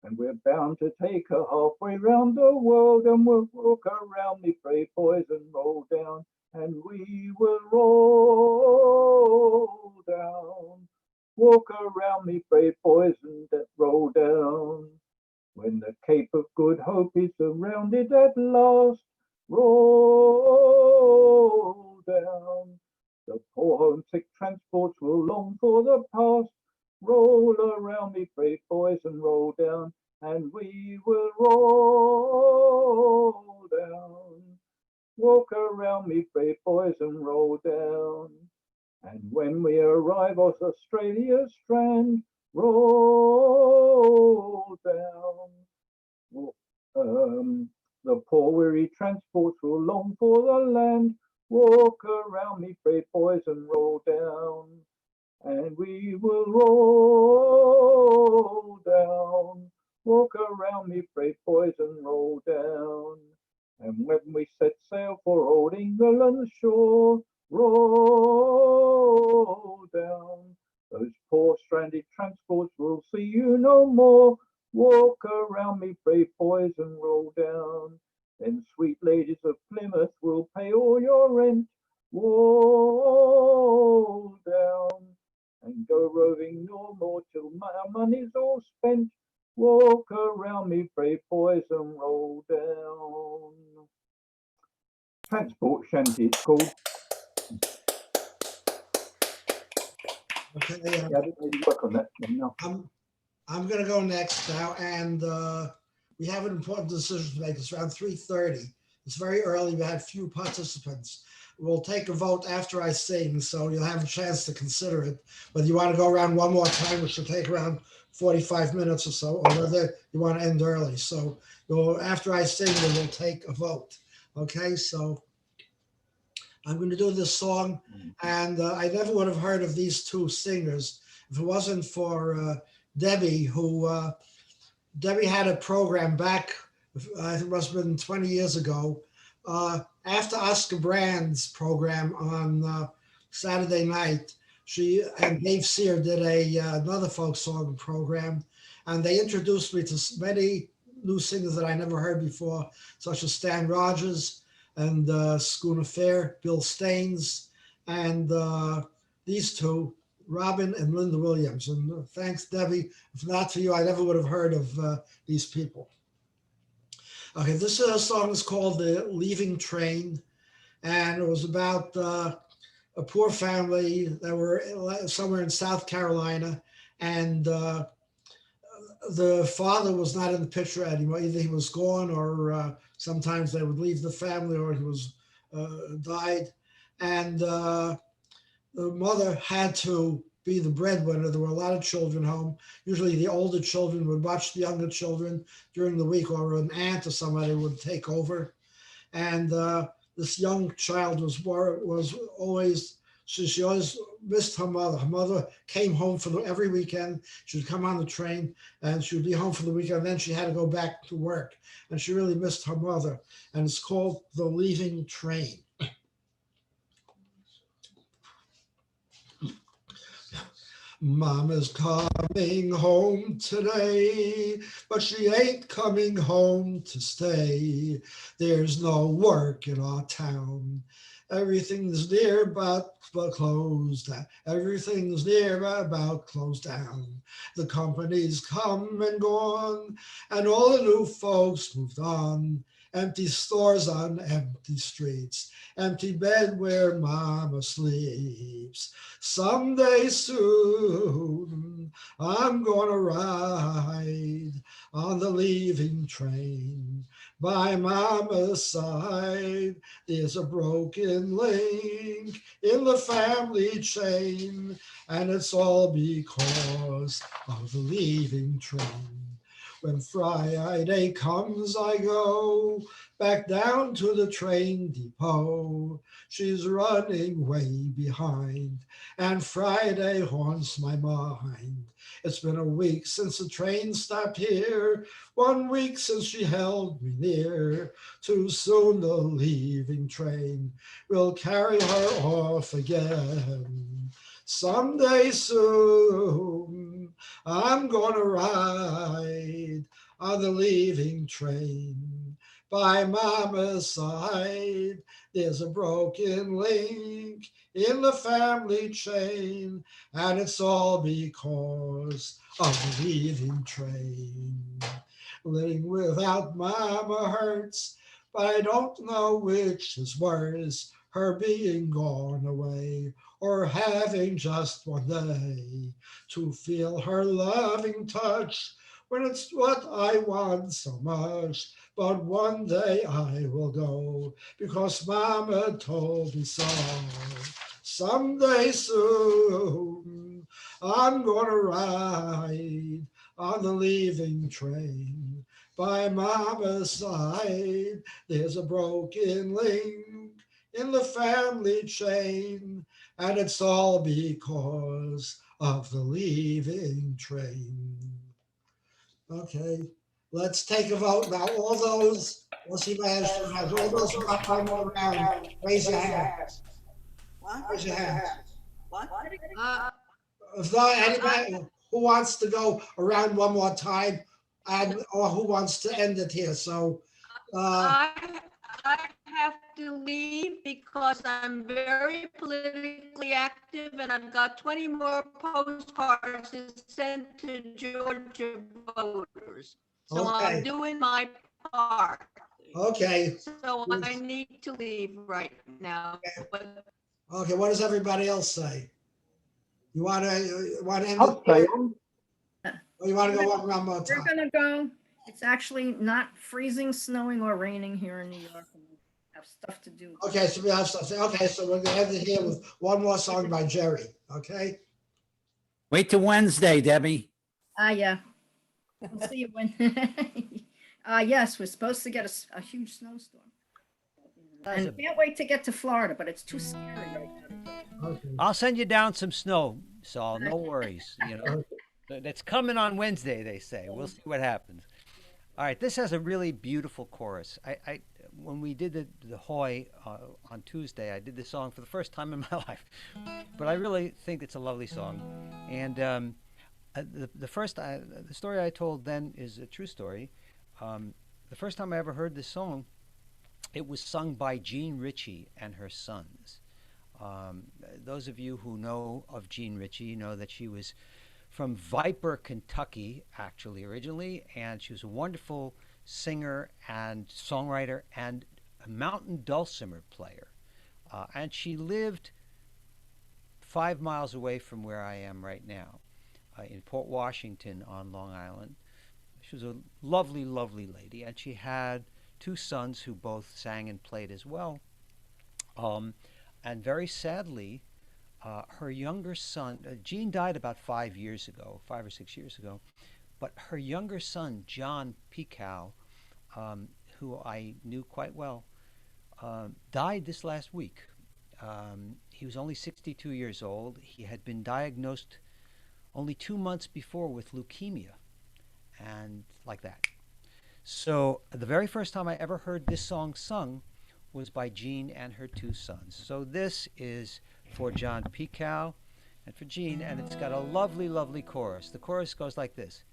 [SPEAKER 13] And we're bound to take her halfway round the world, and we'll walk around me, brave boys, and roll down. And we will roll down. Walk around me, brave boys, and roll down. When the Cape of Good Hope is surrounded at last, roll down. The poor homesick transports will long for the past. Roll around me, brave boys, and roll down, and we will roll down. Walk around me, brave boys, and roll down. And when we arrive off Australia's strand, roll down. The poor weary transports will long for the land. Walk around me, brave boys, and roll down. And we will roll down. Walk around me, brave boys, and roll down. And when we set sail for old England's shore, roll down. Those poor stranded transports will see you no more. Walk around me, brave boys, and roll down. Then sweet ladies of Plymouth will pay all your rent. Roll down. And go roving no more till our money's all spent. Walk around me, brave boys, and roll down. Transport shanty, it's called.
[SPEAKER 1] Okay,
[SPEAKER 13] yeah, I didn't really work on that. No.
[SPEAKER 1] I'm going to go next now, and we have an important decision to make. It's around 3:30. It's very early. We had few participants. We'll take a vote after I sing, so you'll have a chance to consider it. Whether you want to go around one more time, which will take around 45 minutes or so, or whether you want to end early. So after I sing, we will take a vote. Okay, so I'm going to do this song, and I never would have heard of these two singers if it wasn't for Debbie, who Debbie had a program back, I think it must have been 20 years ago, after Oscar Brand's program on Saturday night. She and Dave Sear did another folk song program, and they introduced me to many new singers that I never heard before, such as Stan Rogers and Schooner Fair, Bill Staines, and these two, Robin and Linda Williams. And thanks, Debbie. If not for you, I never would have heard of these people. Okay, this song is called The Leaving Train, and it was about a poor family that were somewhere in South Carolina, and the father was not in the picture anymore. Either he was gone, or sometimes they would leave the family, or he was died, and the mother had to be the breadwinner. There were a lot of children home. Usually, the older children would watch the younger children during the week, or an aunt or somebody would take over. And this young child was always she always missed her mother. Her mother came home every weekend. She would come on the train and she would be home for the weekend. And then she had to go back to work, and she really missed her mother. And it's called The Leaving Train. Mama's coming home today, but she ain't coming home to stay. There's no work in our town. Everything's near but closed down. Everything's near about closed down. The company's come and gone, and all the new folks moved on. Empty stores on empty streets, empty bed where mama sleeps. Someday soon, I'm gonna ride on the leaving train. By mama's side, there's a broken link in the family chain, and it's all because of the leaving train. When Friday comes, I go back down to the train depot. She's running way behind, and Friday haunts my mind. It's been a week since the train stopped here, 1 week since she held me near. Too soon the leaving train will carry her off again. Someday soon, I'm gonna ride on the leaving train. By mama's side, there's a broken link in the family chain, and it's all because of the leaving train. Living without mama hurts, but I don't know which is worse, her being gone away, or having just one day to feel her loving touch when it's what I want so much. But one day I will go because mama told me so. Someday soon, I'm gonna ride on the leaving train. By mama's side, there's a broken link in the family chain, and it's all because of the leaving train. Okay, let's take a vote now. All those, let's see if I have all those who are coming around, raise your hands.
[SPEAKER 14] What?
[SPEAKER 1] Raise your hands.
[SPEAKER 14] What?
[SPEAKER 1] If not anybody who wants to go around one more time, and or who wants to end it here. So
[SPEAKER 12] I have to leave because I'm very politically active and I've got 20 more postcards to send to Georgia voters. So
[SPEAKER 1] Okay.
[SPEAKER 12] I'm doing my part.
[SPEAKER 1] Okay.
[SPEAKER 12] So I need to leave right now. But
[SPEAKER 1] Okay, what does everybody else say? You want to end
[SPEAKER 13] I'll
[SPEAKER 1] it
[SPEAKER 13] stay
[SPEAKER 1] here?
[SPEAKER 13] on.
[SPEAKER 1] Or you want to go one more
[SPEAKER 8] We're
[SPEAKER 1] time?
[SPEAKER 8] gonna go. It's actually not freezing, snowing, or raining here in New York. We have stuff to do.
[SPEAKER 1] Okay, so we have something. Okay, so we're gonna end it here with one more song by Jerry. Okay.
[SPEAKER 7] Wait till Wednesday, Debbie.
[SPEAKER 8] Yeah. We'll see you when. Yes, we're supposed to get a huge snowstorm. And can't wait to get to Florida, but it's too scary right now.
[SPEAKER 1] Okay.
[SPEAKER 2] I'll send you down some snow, Saul. No worries. You know, it's coming on Wednesday. They say. We'll see what happens. All right. This has a really beautiful chorus. I when we did the Hoy on Tuesday, I did this song for the first time in my life, but I really think it's a lovely song. And the story I told then is a true story. The first time I ever heard this song, it was sung by Jean Ritchie and her sons. Those of you who know of Jean Ritchie know that she was from Viper, Kentucky, actually, originally, and she was a wonderful singer and songwriter and a mountain dulcimer player. And she lived 5 miles away from where I am right now, in Port Washington on Long Island. She was a lovely, lovely lady, and she had 2 sons who both sang and played as well. And very sadly, her younger son, Gene died about 5 years ago, 5 or 6 years ago, but her younger son, John Pekow, who I knew quite well, died this last week. He was only 62 years old. He had been diagnosed only 2 months before with leukemia, and like that. So the very first time I ever heard this song sung was by Jean and her 2 sons. So this is for John Pekow and for Jean, and it's got a lovely, lovely chorus. The chorus goes like this.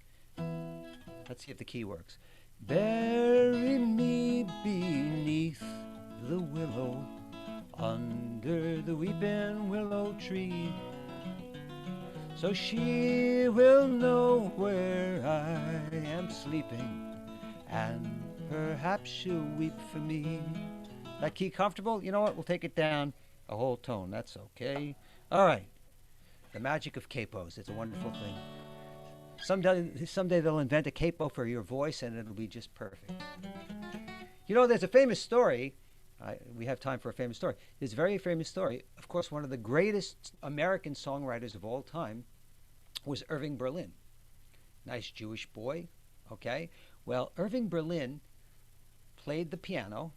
[SPEAKER 2] Let's see if the key works. Bury me beneath the willow, under the weeping willow tree, so she will know where I am sleeping, and perhaps she'll weep for me. That key comfortable? You know what? We'll take it down a whole tone. That's okay. All right. The magic of capos. It's a wonderful thing. Someday they'll invent a capo for your voice, and it'll be just perfect. You know, there's a famous story. We have time for a famous story. There's a very famous story. Of course, one of the greatest American songwriters of all time was Irving Berlin. Nice Jewish boy, okay? Well, Irving Berlin played the piano,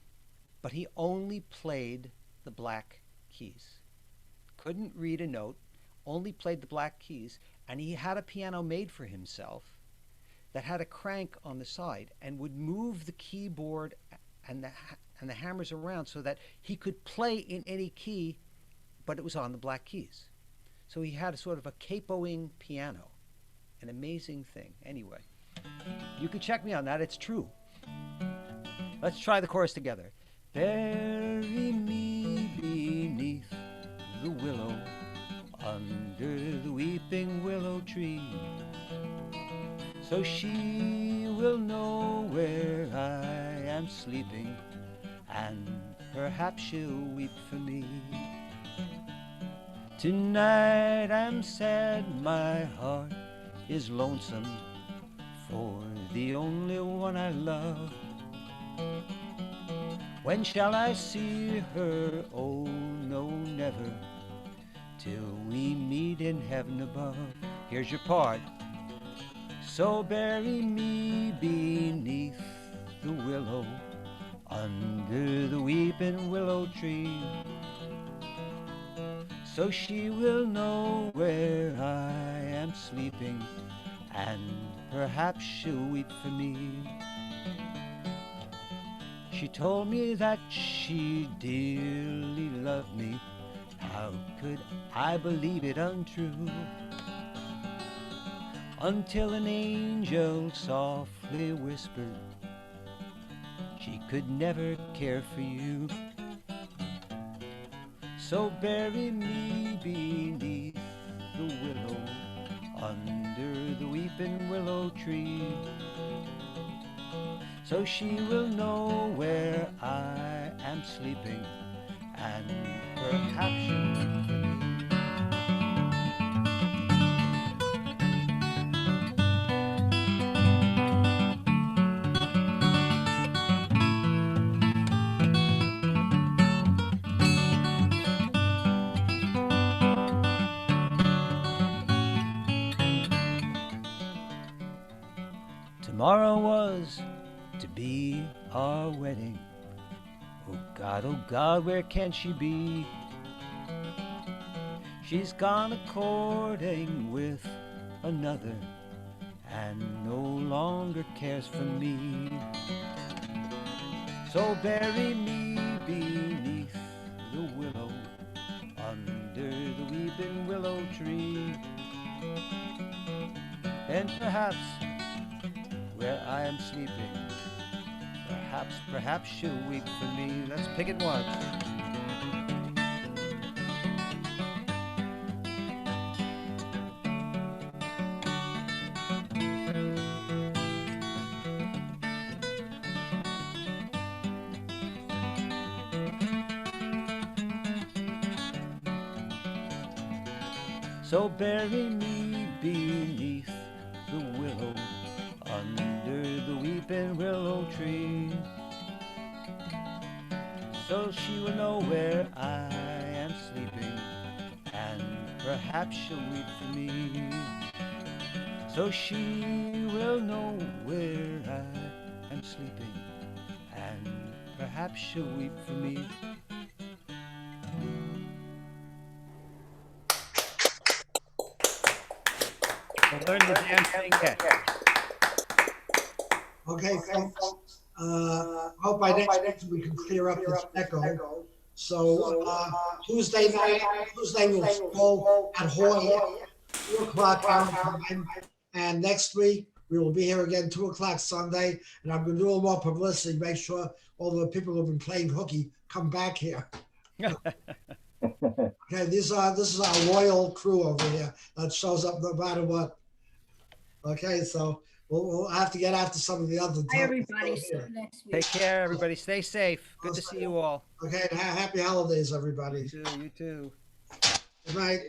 [SPEAKER 2] but he only played the black keys. Couldn't read a note, only played the black keys, and he had a piano made for himself that had a crank on the side and would move the keyboard and the hammers around so that he could play in any key, but it was on the black keys. So he had a sort of a capoing piano, an amazing thing. Anyway, you can check me on that. It's true. Let's try the chorus together. Bury me beneath the willow, under the weeping willow tree, so she will know where I am sleeping, and perhaps she'll weep for me. Tonight I'm sad, my heart is lonesome for the only one I love. When shall I see her? Oh, no, never, till we meet in heaven above. Here's your part. So bury me beneath the willow, under the weeping willow tree, so she will know where I am sleeping, and perhaps she'll weep for me. She told me that she dearly loved me. How could I believe it untrue? Until an angel softly whispered she could never care for you. So bury me beneath the willow, under the weeping willow tree, so she will know where I am sleeping, and perhaps she'll weep for me. Tomorrow was to be our wedding. Oh God, where can she be? She's gone a-courting with another, and no longer cares for me. So bury me beneath the willow, under the weeping willow tree, and perhaps where I am sleeping, perhaps she'll weep for me. Let's pick it once. So bury me beneath the willow, under the weeping willow tree, so she will know where I am sleeping, and perhaps she'll weep for me. So she will know where I am sleeping, and perhaps she'll weep for me. Learn the damn thing yet.
[SPEAKER 1] Okay, folks. Hope by next week we can clear up this echo. So Tuesday we'll go at Hoy, 2 o'clock our time. And next week we will be here again 2 o'clock Sunday. And I'm going to do a little more publicity, make sure all the people who've been playing hooky come back here. Okay, this is our loyal crew over here that shows up no matter what. Okay, so we'll have to get after some of the other.
[SPEAKER 8] Hi, everybody. See you next week.
[SPEAKER 2] Take care, everybody. Stay safe. Good to see you all.
[SPEAKER 1] Okay, happy holidays, everybody.
[SPEAKER 2] You too. You too.
[SPEAKER 1] Good night.